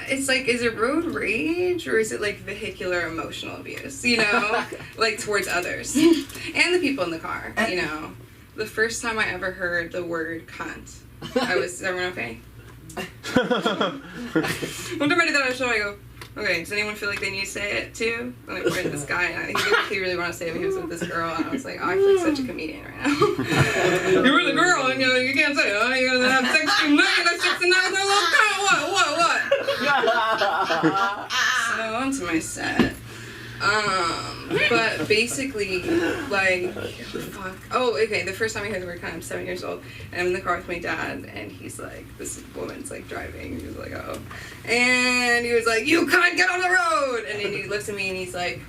It's like, is it road rage or is it like vehicular emotional abuse? You know, like towards others and the people in the car. You know, the first time I ever heard the word cunt, is everyone okay? One time I did that on a show, I go, okay, does anyone feel like they need to say it too? And I pointed at this guy, and he didn't really want to say it, but he was with this girl, and I was like, oh, I feel like such a comedian right now. You're with a girl, and you can't say it. Oh, you're gonna have sex tonight, have sex tonight, no, what? So on to my set. But basically, like, fuck. Oh, okay, the first time I heard the word cunt, I'm 7 years old, and I'm in the car with my dad, and he's like, this woman's like driving, he was like, oh. And he was like, you can't get on the road! And then he looks at me and he's like,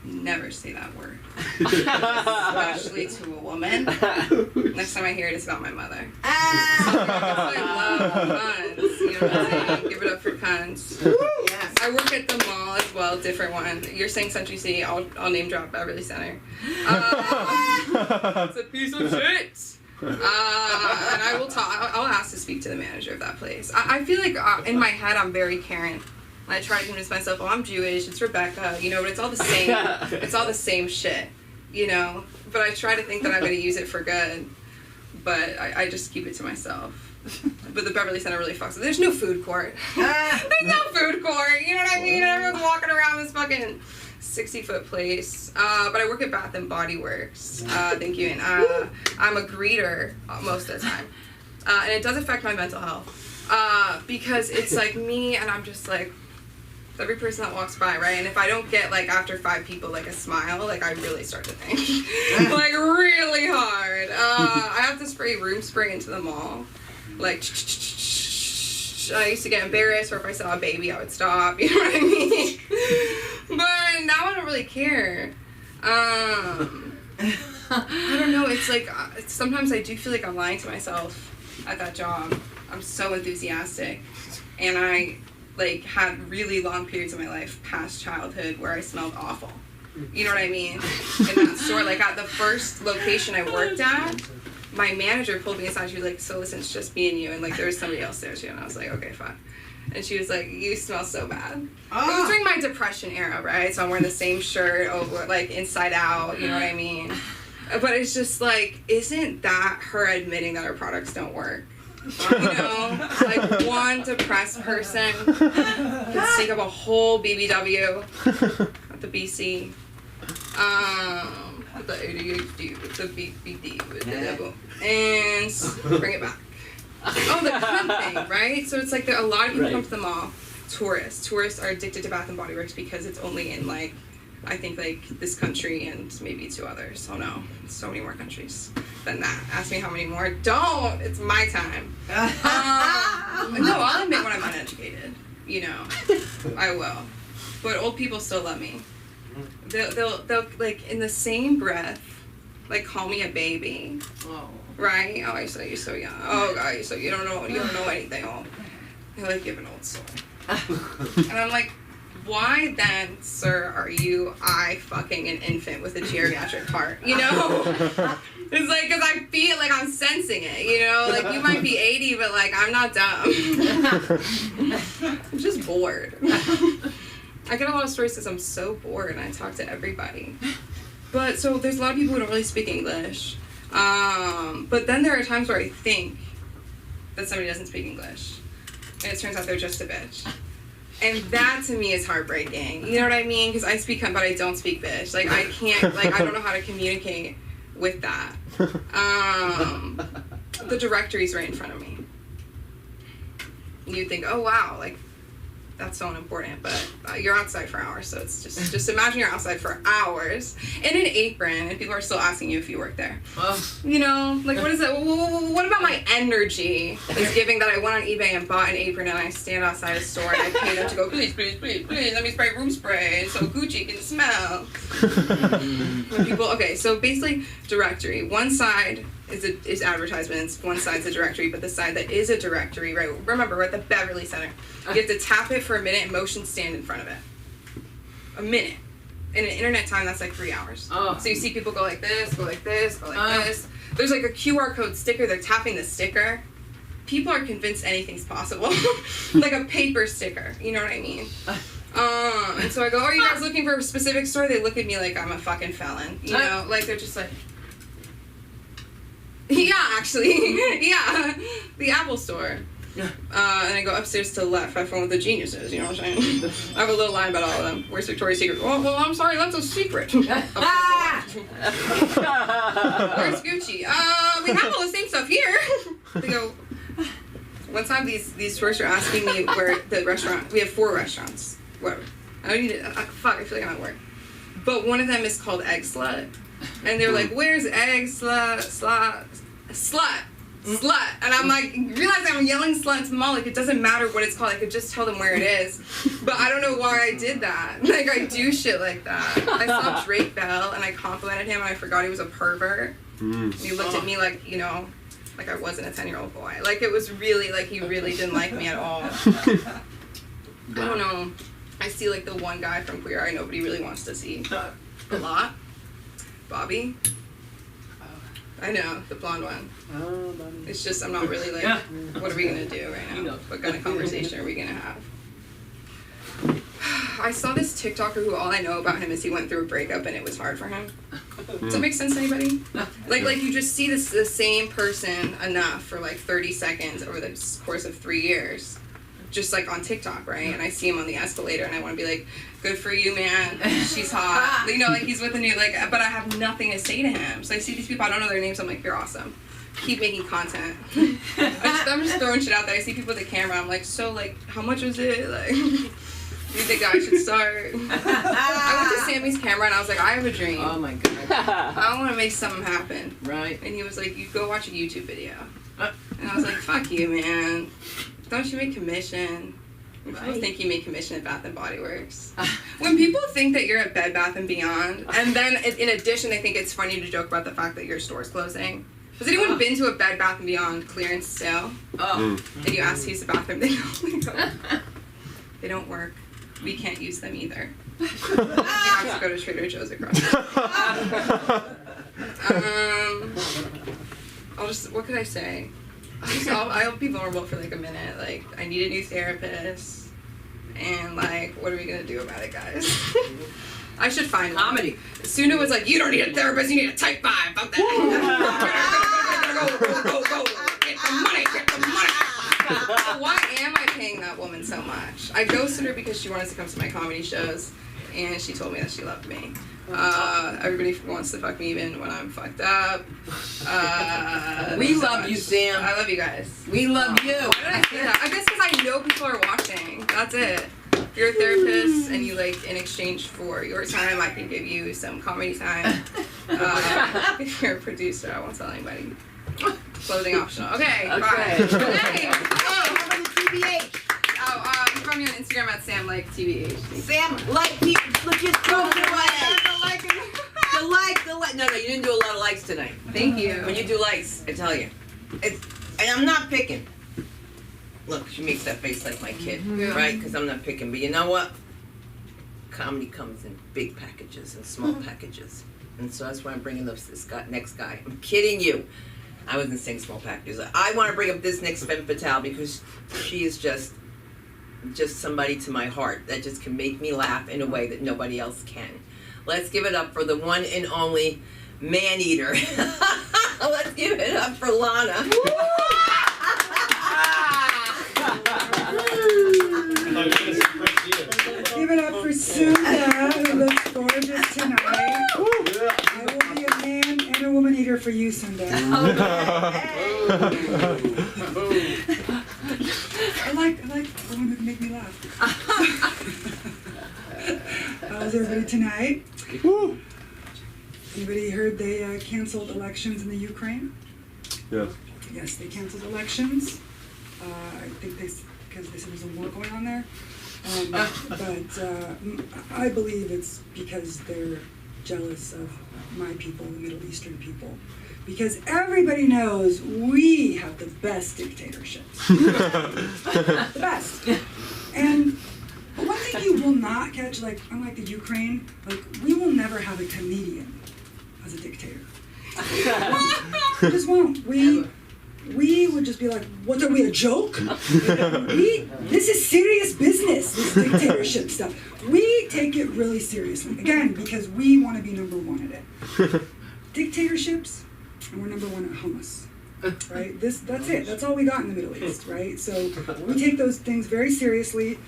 never say that word. Especially to a woman. Next time I hear it, it's about my mother. I love cunts. You know what I'm saying? Give it up for cunts. Yes. I work at the mall as well, different one. You're saying Century City, I'll name drop Beverly Center. It's a piece of shit. And I will talk. I'll ask to speak to the manager of that place. I feel like in my head I'm very Karen. I try to convince myself, oh, I'm Jewish, it's Rebecca, you know, but it's all the same. It's all the same shit, you know. But I try to think that I'm going to use it for good, but I just keep it to myself. But the Beverly Center really fucks with it. There's no food court. There's no food court, you know what I mean? Everyone's walking around this fucking 60-foot place. But I work at Bath and Body Works. Thank you. And I'm a greeter most of the time. And it does affect my mental health. Because it's like me, and I'm just like, every person that walks by, right? And if I don't get, like, after 5 people, like, a smile, like, I really start to think. Like, really hard. I have to spray room spray into the mall. Like, I used to get embarrassed, or if I saw a baby, I would stop. You know what I mean? But now I don't really care. I don't know. It's like, sometimes I do feel like I'm lying to myself at that job. I'm so enthusiastic. And I, like, had really long periods of my life past childhood where I smelled awful. You know what I mean? In that store, like, at the first location I worked at, my manager pulled me aside. She was like, so listen, it's just me and you. And, like, there was somebody else there, too. And I was like, okay, fine. And she was like, you smell so bad. It was during my depression era, right? So I'm wearing the same shirt over, like, inside out. You know what I mean? But it's just like, isn't that her admitting that her products don't work? You know, like one depressed person can stink up a whole BBW at the BC. With the ADHD, with the BBD, with the devil. And bring it back. Oh, the cunt thing, right? So it's like a lot of people come to the mall. Tourists are addicted to Bath and Body Works because it's only in, like, I think, like, this country and maybe 2 others. Oh no, so many more countries than that. Ask me how many more. Don't! It's my time. No, I'll admit when I'm uneducated. You know, I will. But old people still love me. They'll like, in the same breath, like, call me a baby. Oh. Right? Oh, you're so young. Oh God, you don't know anything. Oh, you're like, you have an old soul. And I'm like, why then, sir, are you fucking an infant with a geriatric heart? You know? It's like, because I feel like I'm sensing it, you know? Like, you might be 80, but, like, I'm not dumb. I'm just bored. I get a lot of stories because I'm so bored and I talk to everybody. But, so there's a lot of people who don't really speak English. But then there are times where I think that somebody doesn't speak English. And it turns out they're just a bitch. And that to me is heartbreaking. You know what I mean? Because I speak cunt, but I don't speak bitch. Like, I can't, like, I don't know how to communicate with that. The directory's right in front of me. You'd think, oh wow, like, that's so unimportant, but you're outside for hours, so it's just imagine you're outside for hours in an apron, and people are still asking you if you work there. You know, like, what is it? What about my energy is giving that I went on eBay and bought an apron, and I stand outside a store and I pay them to go, please, let me spray room spray so Gucci can smell. When people, okay, so basically, directory. One side is advertisements, one side's a directory, but the side that is a directory, right? Remember, we're at the Beverly Center. You have to tap it for a minute and motion stand in front of it. A minute. In an internet time, that's like 3 hours. So you see people go like this, go like this, go like this. There's like a QR code sticker. They're tapping the sticker. people are convinced anything's possible. Like a paper sticker, you know what I mean? And so I go, are you guys looking for a specific store? They look at me like I'm a fucking felon, you know? Like, they're just like, yeah, actually, yeah, the Apple store. And I go upstairs to the left, have fun with the geniuses, you know what I'm saying? I have a little line about all of them. Where's Victoria's Secret? Oh, well, I'm sorry, that's a secret. Where's Gucci? We have all the same stuff here. They go, one time these tourists are asking me where the restaurant, we have 4 restaurants, whatever. I don't need to, fuck, I feel like I'm at work. But one of them is called Egg Slut. And they're like, where's Egg Slut? And I'm like, realizing I'm yelling slut to Mom, like, it doesn't matter what it's called, I could just tell them where it is. But I don't know why I did that. Like, I do shit like that. I saw Drake Bell and I complimented him and I forgot he was a pervert. And he looked at me like, you know, like I wasn't a 10-year-old boy. Like, it was really, like, he really didn't like me at all. I don't know. I see, like, the one guy from Queer Eye nobody really wants to see. A lot. Bobby. I know, the blonde one. It's just, I'm not really like, what are we going to do right now? What kind of conversation are we going to have? I saw this TikToker who all I know about him is he went through a breakup and it was hard for him. Does that make sense to anybody? Like you just see the same person enough for like 30 seconds over the course of 3 years. Just like on TikTok, right? And I see him on the escalator and I want to be like, good for you, man. She's hot. You know, like he's with a new, like, but I have nothing to say to him. So I see these people, I don't know their names, I'm like, you're awesome. Keep making content. I'm just throwing shit out there. I see people with the camera, I'm like, so like, how much was it? Like, you think I should start? I went to Sammy's camera and I was like, I have a dream. Oh my God. I want to make something happen. Right. And he was like, you go watch a YouTube video. And I was like, fuck you, man. Don't you make commission? People think you make commission at Bath & Body Works. When people think that you're at Bed Bath & Beyond, and then in addition they think it's funny to joke about the fact that your store's closing. Has anyone been to a Bed Bath & Beyond clearance sale? And you ask to use the bathroom, they don't work. We can't use them either. You have to go to Trader Joe's across the street. What could I say? I'll be vulnerable for like a minute. Like, I need a new therapist. And like, what are we gonna do about it, guys? I should find comedy. Suna was like, you don't need a therapist, you need a type 5. Fuck that. Go. Get the money. So why am I paying that woman so much? I ghosted her because she wanted to come to my comedy shows. And she told me that she loved me. Everybody wants to fuck me even when I'm fucked up. We love you, Sam. I love you guys. We love you. Why did I say that? I guess because I know people are watching. That's it. If you're a therapist and you like, in exchange for your time, I can give you some comedy time. If you're a producer, I won't tell anybody. Clothing optional. Okay. Bye. Okay. You find me on Instagram at SamLikeTVH. Sam, like people, just go away. The like. No, you didn't do a lot of likes tonight. Thank you. When you do likes, I tell you, and I'm not picking. Look, she makes that face like my kid, right? Because I'm not picking. But you know what? Comedy comes in big packages and small packages, and so that's why I'm bringing up this next guy. I'm kidding you. I wasn't saying small packages. I want to bring up this next femme fatale because she is just somebody to my heart that just can make me laugh in a way that nobody else can. Let's give it up for the one and only man-eater. Let's give it up for Lana. Give it up for Suna, who looks gorgeous tonight. I will be a man and a woman eater for you, Sunda. I like the one who can make me laugh. How's everybody tonight? Anybody heard they canceled elections in the Ukraine? Yes. Yes, they canceled elections. I think because they said there's a war going on there. But I believe it's because they're jealous of my people, the Middle Eastern people. Because everybody knows we have the best dictatorships. The best. And one thing you will not catch, like, unlike the Ukraine, like, we will never have a comedian as a dictator. We just won't. we would just be like, what are we, a joke? This is serious business, this dictatorship stuff. We take it really seriously. Again, because we want to be number one at it. Dictatorships, and we're number one at hummus. Right? That's it. That's all we got in the Middle East, right? So we take those things very seriously.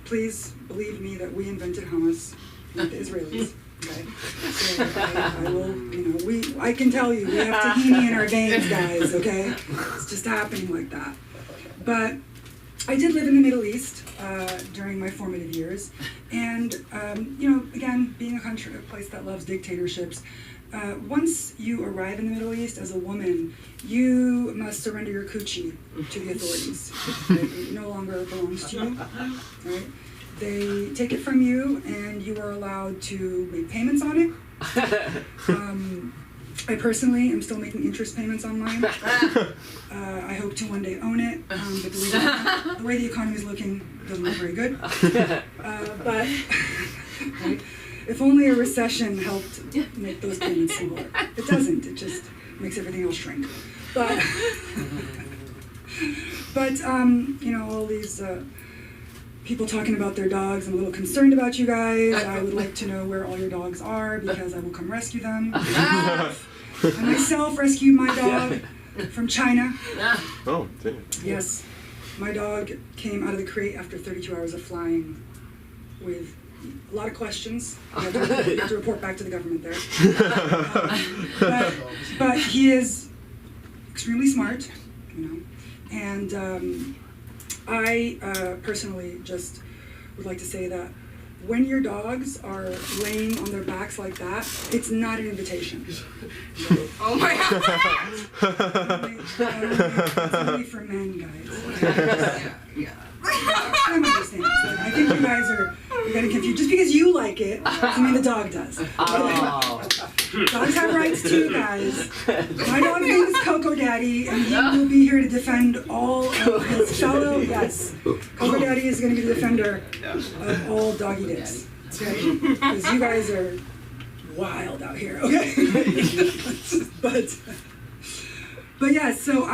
Please believe me that we invented hummus, not the Israelis. Okay, so I will, I can tell you, we have tahini in our veins, guys, okay? It's just happening like that. But I did live in the Middle East during my formative years, and, again, being a place that loves dictatorships, once you arrive in the Middle East as a woman, you must surrender your coochie to the authorities. Right? It no longer belongs to you, right? They take it from you, and you are allowed to make payments on it. I personally am still making interest payments on mine. I hope to one day own it, but the way the economy is looking, it doesn't look very good. But right, if only a recession helped make those payments smaller. It doesn't. It just makes everything else shrink. But all these people talking about their dogs. I'm a little concerned about you guys. I would like to know where all your dogs are because I will come rescue them. I myself rescued my dog from China. Oh, damn. Yes. My dog came out of the crate after 32 hours of flying with a lot of questions. You have to report back to the government there. But he is extremely smart, and I personally just would like to say that when your dogs are laying on their backs like that, it's not an invitation. Oh my God! It's only for men, guys. Yeah. I understand. I think you guys are getting confused. Just because you like it doesn't mean the dog does. Dogs have rights too, guys. My dog name is Coco Daddy, and he will be here to defend all of his fellow. Yes, Coco Daddy is going to be the defender of all doggy dicks. Okay, because you guys are wild out here. Okay, but yeah. So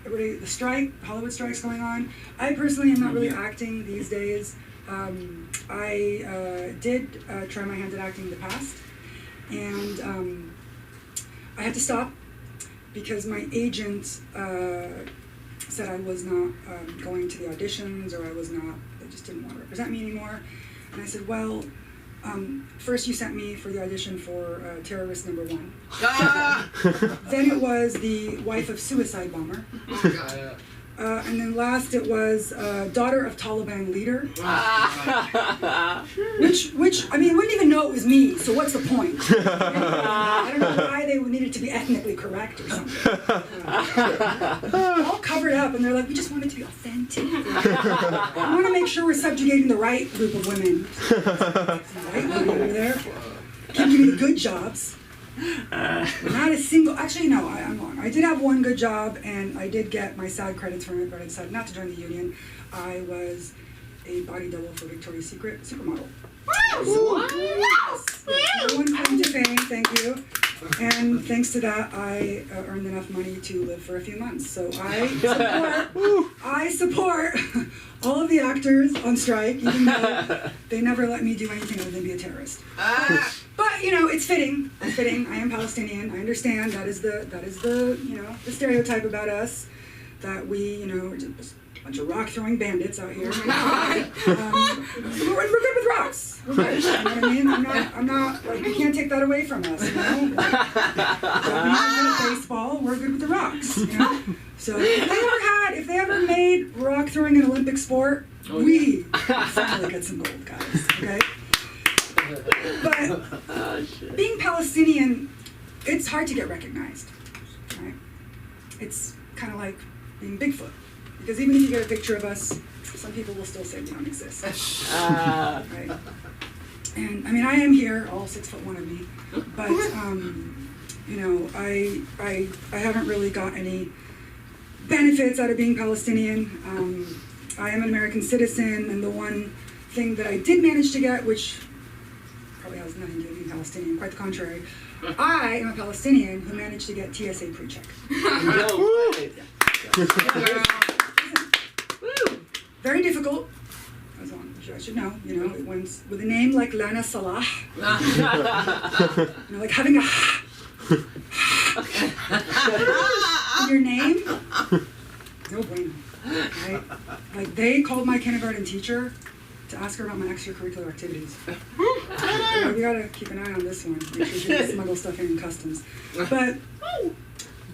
the strike, Hollywood strike's going on. I personally am not really acting these days. I did try my hand at acting in the past, and I had to stop because my agent said I was not going to the auditions, or they just didn't want to represent me anymore. And I said, well, first you sent me for the audition for Terrorist Number 1. Then it was the wife of suicide bomber. And then last it was daughter of Taliban leader. Which I mean, wouldn't even know it was me, so what's the point? I don't know why they needed to be ethnically correct or something. All covered up, and they're like, we just want it to be authentic. I want to make sure we're subjugating the right group of women. White women over there. Can't give me the good jobs. Not a single, actually no, I'm wrong. I did have one good job, and I did get my SAG credits from it, but I decided not to join the union. I was a body double for Victoria's Secret supermodel. Yes. One claim to fame, thank you. And thanks to that, I earned enough money to live for a few months. So I support all of the actors on strike, even though they never let me do anything other than be a terrorist. But it's fitting. It's fitting. I am Palestinian. I understand that is the the stereotype about us, that we we're just a bunch of rock throwing bandits out here. We're good with rocks. We're good. You know what I mean? I'm not like, you can't take that away from us. We're good at baseball. We're good with the rocks. So if they ever made rock throwing an Olympic sport, we finally get some gold, guys. Okay. But being Palestinian, it's hard to get recognized, right? It's kind of like being Bigfoot, because even if you get a picture of us, some people will still say we don't exist. Right? And I mean, I am here, all 6'1" of me, but I haven't really got any benefits out of being Palestinian. I am an American citizen, and the one thing that I did manage to get, which probably has nothing to do with being Palestinian. Quite the contrary. I am a Palestinian who managed to get TSA pre-check. Very difficult. I should know, it went with a name like Lana Salah. Like having a in your name. No bueno. Right? Like they called my kindergarten teacher to ask her about my extracurricular activities. We gotta keep an eye on this one. Make sure she doesn't smuggle stuff in customs. But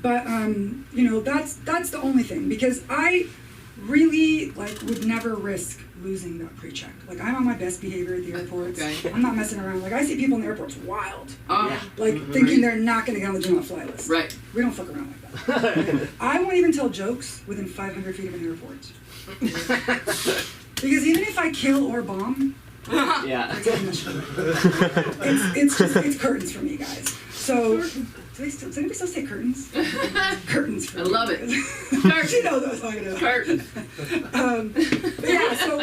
that's the only thing, because I really would never risk losing that pre-check. Like I'm on my best behavior at the airports. Okay. I'm not messing around. Like I see people in the airports wild. Oh. Thinking they're not gonna get on the do not fly list. Right. We don't fuck around like that. I won't even tell jokes within 500 feet of an airport. Because even if I kill or bomb, it's curtains for me, guys. So, does anybody still say curtains? Curtains for me. I love it. Curtains. You know those talking about. Curtains. But yeah, so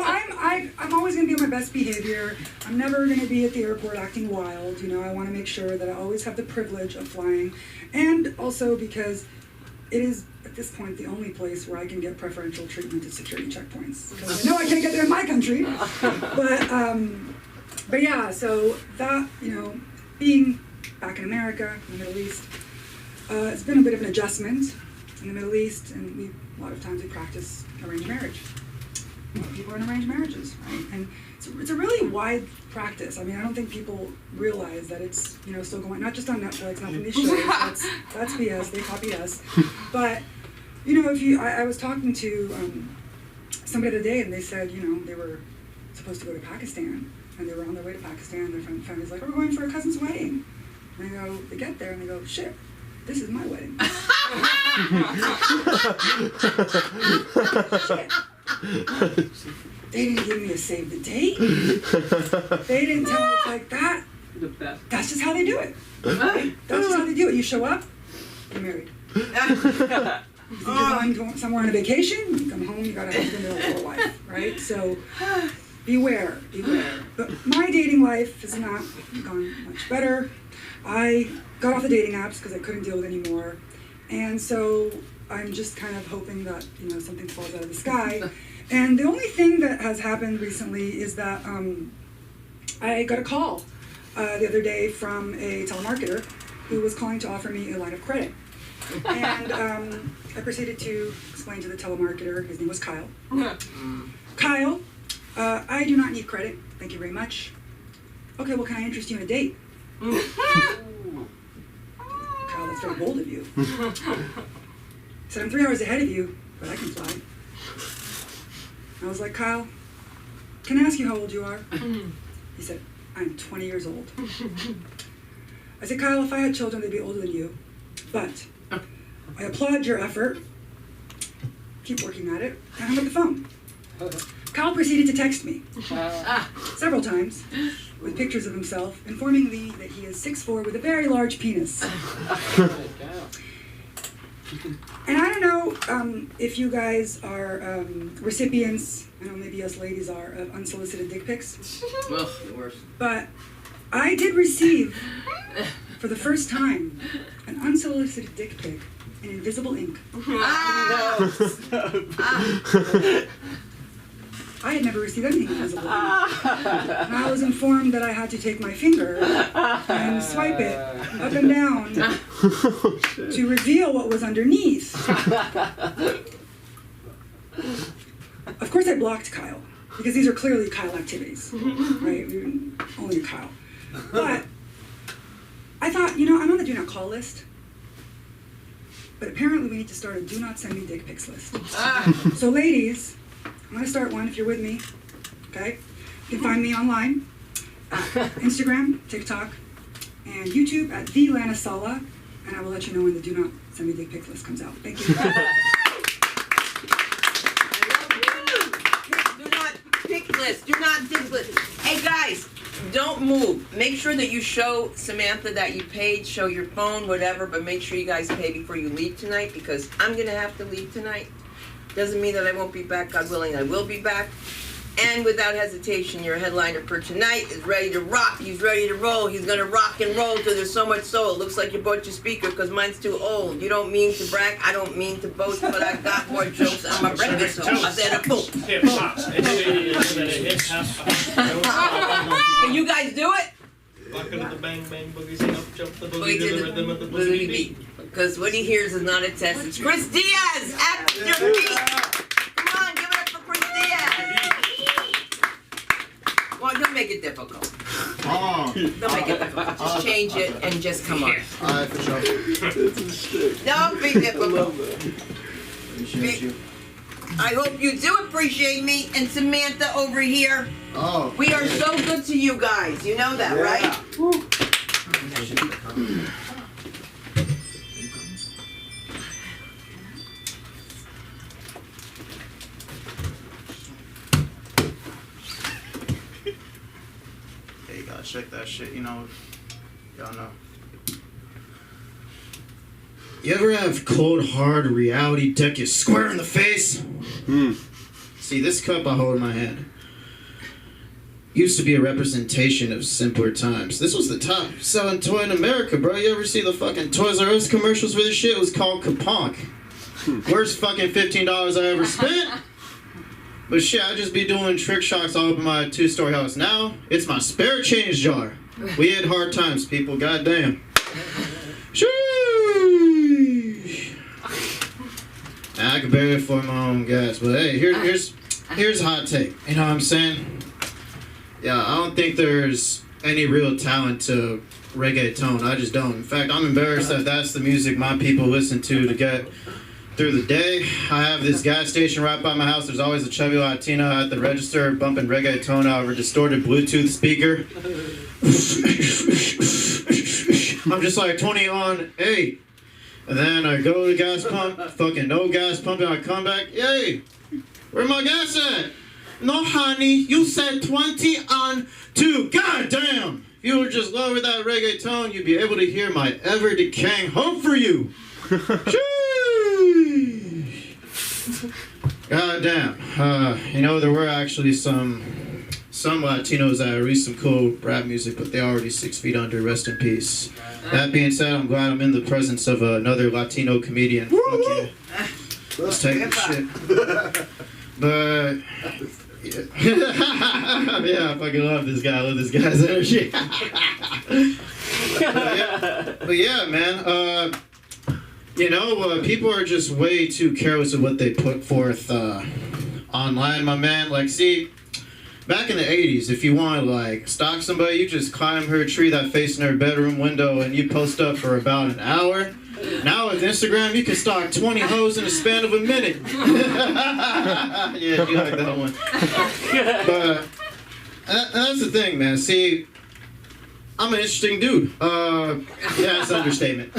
I'm always gonna be on my best behavior. I'm never gonna be at the airport acting wild. I want to make sure that I always have the privilege of flying, and also because it is at this point the only place where I can get preferential treatment at security checkpoints. Because I know I can't get there in my country. But yeah, so that being back in America, in the Middle East, it's been a bit of an adjustment in the Middle East, and a lot of times we practice arranged marriage. A lot of people are in arranged marriages, right? And it's a really wide practice. I mean, I don't think people realize that it's still going, not just on Netflix, not from these shows. That's BS. They copy us. But I was talking to somebody the other day, and they said they were supposed to go to Pakistan, and they were on their way to Pakistan. Their family's like, "We're going for a cousin's wedding." And they get there and they go, "Shit, this is my wedding." Shit. They didn't give me a save the date. They didn't tell me it's like that. That's just how they do it. Right? That's just how they do it. You show up, you're married. You think you're going somewhere on a vacation, you come home, you got a husband or a wife, right? So beware. But my dating life has not gone much better. I got off the dating apps because I couldn't deal with it anymore. And so I'm just kind of hoping that, something falls out of the sky. And the only thing that has happened recently is that I got a call the other day from a telemarketer who was calling to offer me a line of credit. And I proceeded to explain to the telemarketer, his name was Kyle. Kyle, I do not need credit. Thank you very much. Okay, well, can I interest you in a date? Kyle, that's very bold of you. He said, I'm 3 hours ahead of you, but I can fly. I was like, Kyle, can I ask you how old you are? He said, I'm 20 years old. I said, Kyle, if I had children, they'd be older than you. But I applaud your effort. Keep working at it. And hung up the phone. Kyle proceeded to text me several times with pictures of himself, informing me that he is 6'4" with a very large penis. And I don't know if you guys are recipients, I know maybe us ladies are, of unsolicited dick pics. Well, the worst. But I did receive, for the first time, an unsolicited dick pic in invisible ink. I had never received anything invisible ink. And I was informed that I had to take my finger and swipe it up and down to reveal what was underneath. Of course I blocked Kyle, because these are clearly Kyle activities, right? Only Kyle. But I thought, I'm on the do not call list, but apparently we need to start a do not send me dick pics list. So ladies, I'm going to start one if you're with me, okay? You can find me online, Instagram, TikTok, and YouTube at The Lana Sala, and I will let you know when the do not send me dick pics list comes out. Thank you. Do not pick list. Do not dick list. Hey guys, don't move. Make sure that you show Samantha that you paid, show your phone, whatever, but make sure you guys pay before you leave tonight, because I'm going to have to leave tonight. Doesn't mean that I won't be back. God willing, I will be back. And without hesitation, your headliner for tonight is ready to rock. He's ready to roll. He's gonna rock and roll till there's so much soul. Looks like you bought your speaker because mine's too old. You don't mean to brag, I don't mean to boast, but I got more jokes on my breakfast. So I said a boom. Can you guys do it? Rockin' to the bang bang boogie, sing up, jump the Boogie boogie to to the the rhythm of the boogie boogie beat. beat. Because what he hears is not a test. It's Chris Diaz at your feet. Come on, give it up for Chris Diaz. Well, don't make it difficult. Oh. Don't make it difficult. Just change it and just come on. Alright, for sure. Don't be difficult. Appreciate you. I hope you do appreciate me and Samantha over here. Oh. We are so good to you guys. You know that, right? Hey, you gotta check that shit, you know. Y'all know. You ever have cold, hard reality deck you square in the face? See, this cup I hold in my hand used to be a representation of simpler times. This was the top selling toy in America, bro. You ever see the fucking Toys R Us commercials for this shit? It was called Kaponk. Worst fucking $15 I ever spent. But shit, I just be doing trick shots all up in my 2-story house. Now, it's my spare change jar. We had hard times, people. Goddamn. Sheesh. I could barely afford my own gas. But hey, here's a hot take. You know what I'm saying? Yeah, I don't think there's any real talent to reggaeton. I just don't. In fact, I'm embarrassed that that's the music my people listen to get through the day. I have this gas station right by my house. There's always a chubby Latina at the register bumping reggaeton out of a distorted Bluetooth speaker. I'm just like 20 on 8. And then I go to the gas pump, fucking no gas pump, and I come back, yay, where my gas at? No, honey, you said 20 on 2. God damn! If you would just lower that reggaeton, you'd be able to hear my ever-decaying hope for you. God damn. You know, there were actually some Latinos that released some cool rap music, but they're already 6 feet under. Rest in peace. That being said, I'm glad I'm in the presence of another Latino comedian. Fuck yeah. Let's take this shit. But yeah, I fucking love this guy. I love this guy's energy. but yeah, man. You know, people are just way too careless of what they put forth online, my man. Like, see, back in the 80s, if you want to, like, stalk somebody, you just climb her tree that facing her bedroom window and you post up for about an hour. Now with Instagram, you can stalk 20 hoes in a span of a minute. Yeah, you like that one. But that's the thing, man. See, I'm an interesting dude. Yeah, that's an understatement.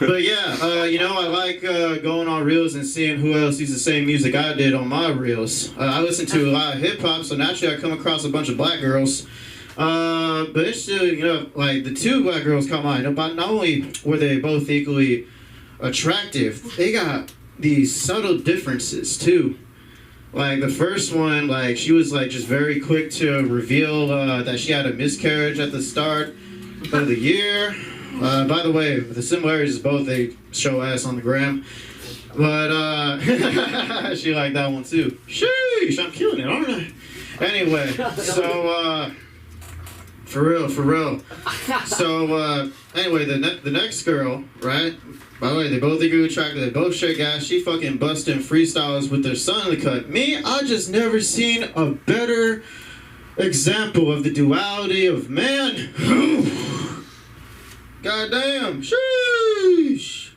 But yeah, you know, I like going on reels and seeing who else uses the same music I did on my reels. I listen to a lot of hip hop, so naturally I come across a bunch of black girls. But it's still, you know, like the 2 black girls come on. But not only were they both equally attractive, they got these subtle differences too. Like the first one, like she was like just very quick to reveal that she had a miscarriage at the start of the year. By the way, the similarities is both they show ass on the gram. But she liked that one too. Sheesh, I'm killing it, aren't I? Anyway, so for real. So anyway, the next girl, right? By the way, they both equally attractive. They both shake ass. She fucking busting freestyles with their son in the cut. Me, I just never seen a better example of the duality of man. Goddamn, sheesh.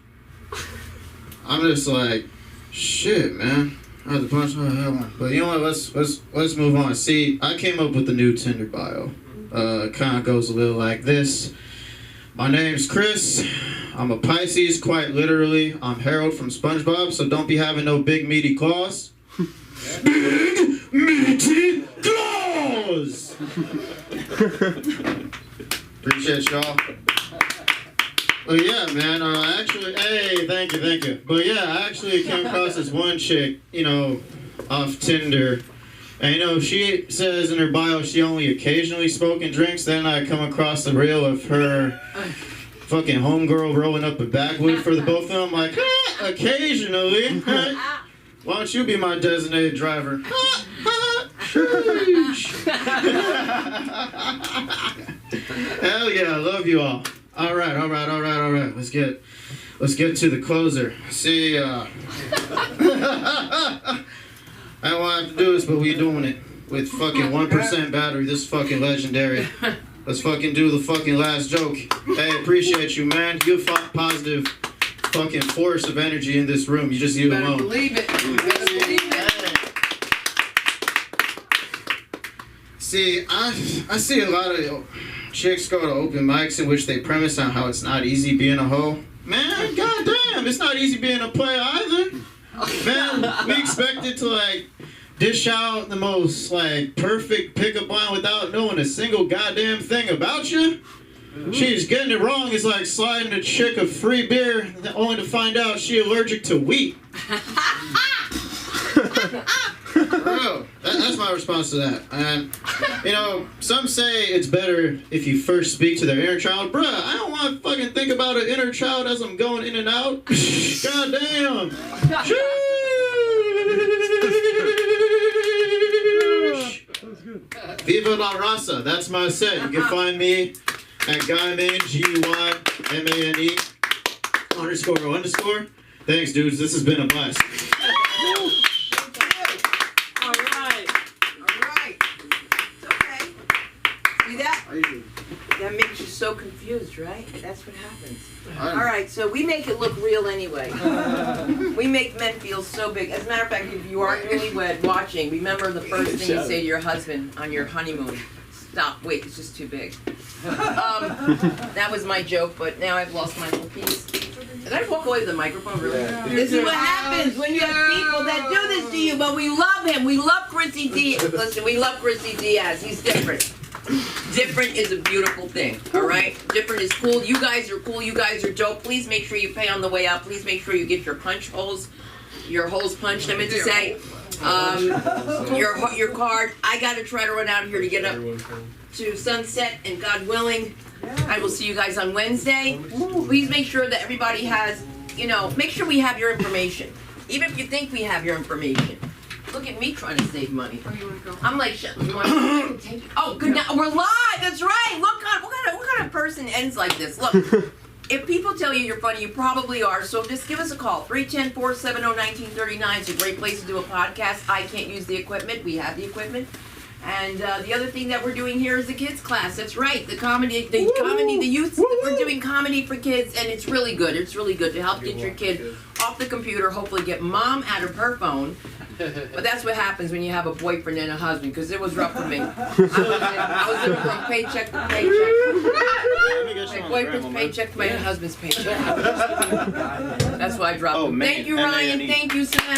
I'm just like, shit, man. I have to punch my head one. But you know what? Let's move on. See, I came up with the new Tinder bio. Kind of goes a little like this. My name's Chris. I'm a Pisces, quite literally. I'm Harold from SpongeBob, so don't be having no big meaty claws. Big meaty claws. Appreciate y'all. But yeah, man, actually, hey, thank you. But yeah, I actually came across this one chick, you know, off Tinder, And you know, she says in her bio she only occasionally smokes and drinks. Then I come across the reel of her fucking homegirl rolling up a backwood for the both of them. Like, occasionally. Why don't you be my designated driver? Hell yeah, I love you all. All right. Let's get to the closer. See, I don't want to have to do this, but we doing it with fucking 1% battery. This is fucking legendary. Let's fucking do the fucking last joke. Hey, appreciate you, man. You positive fucking force of energy in this room. You just you Better alone. believe it. You better believe it. See, I see a lot of chicks go to open mics in which they premise on how it's not easy being a hoe. Man, goddamn, it's not easy being a player either. Man, we expected to like dish out the most like perfect pickup line without knowing a single goddamn thing about you. She's getting it wrong. It's like sliding a chick a free beer only to find out she allergic to wheat. Bro, that's my response to that. And, you know, some say it's better if you first speak to their inner child. Bruh, I don't want to fucking think about an inner child as I'm going in and out. God damn. Viva la raza. That's my set. You can find me at Guyman, G-U-Y-M-A-N-E __. Thanks, dudes. This has been a blast. That makes you so confused, right? That's what happens. All right, so we make it look real anyway. We make men feel so big. As a matter of fact, if you are newlywed watching, remember the first thing you say to your husband on your honeymoon. Stop, wait, it's just too big. That was my joke, but now I've lost my little piece. Did I walk away with the microphone, really? This is what happens when you have people that do this to you, but we love him. We love Chrissy Diaz. Listen, we love Chrissy Diaz. He's different. Different is a beautiful thing, all right? Different is cool. You guys are cool. You guys are dope. Please make sure you pay on the way out. Please make sure you get your holes punched. I meant to say, your card. I got to try to run out of here to get up to Sunset, and God willing, I will see you guys on Wednesday. Please make sure that everybody has, make sure we have your information. Even if you think we have your information. Look at me trying to save money. I'm like, oh, good. Now we're live. That's right. Look, what kind of person ends like this? Look, if people tell you you're funny, you probably are. So just give us a call. 310-470-1939. It's a great place to do a podcast. I can't use the equipment. We have the equipment. And the other thing that we're doing here is the kids class. That's right. The youth. We're doing comedy for kids, and it's really good. It's really good to help get your kid off the computer. Hopefully, get mom out of her phone. But that's what happens when you have a boyfriend and a husband, because it was rough for me. I was living from paycheck to paycheck. My boyfriend's paycheck to my husband's paycheck. That's why I dropped him. Thank you, Ryan. Thank you, Sam.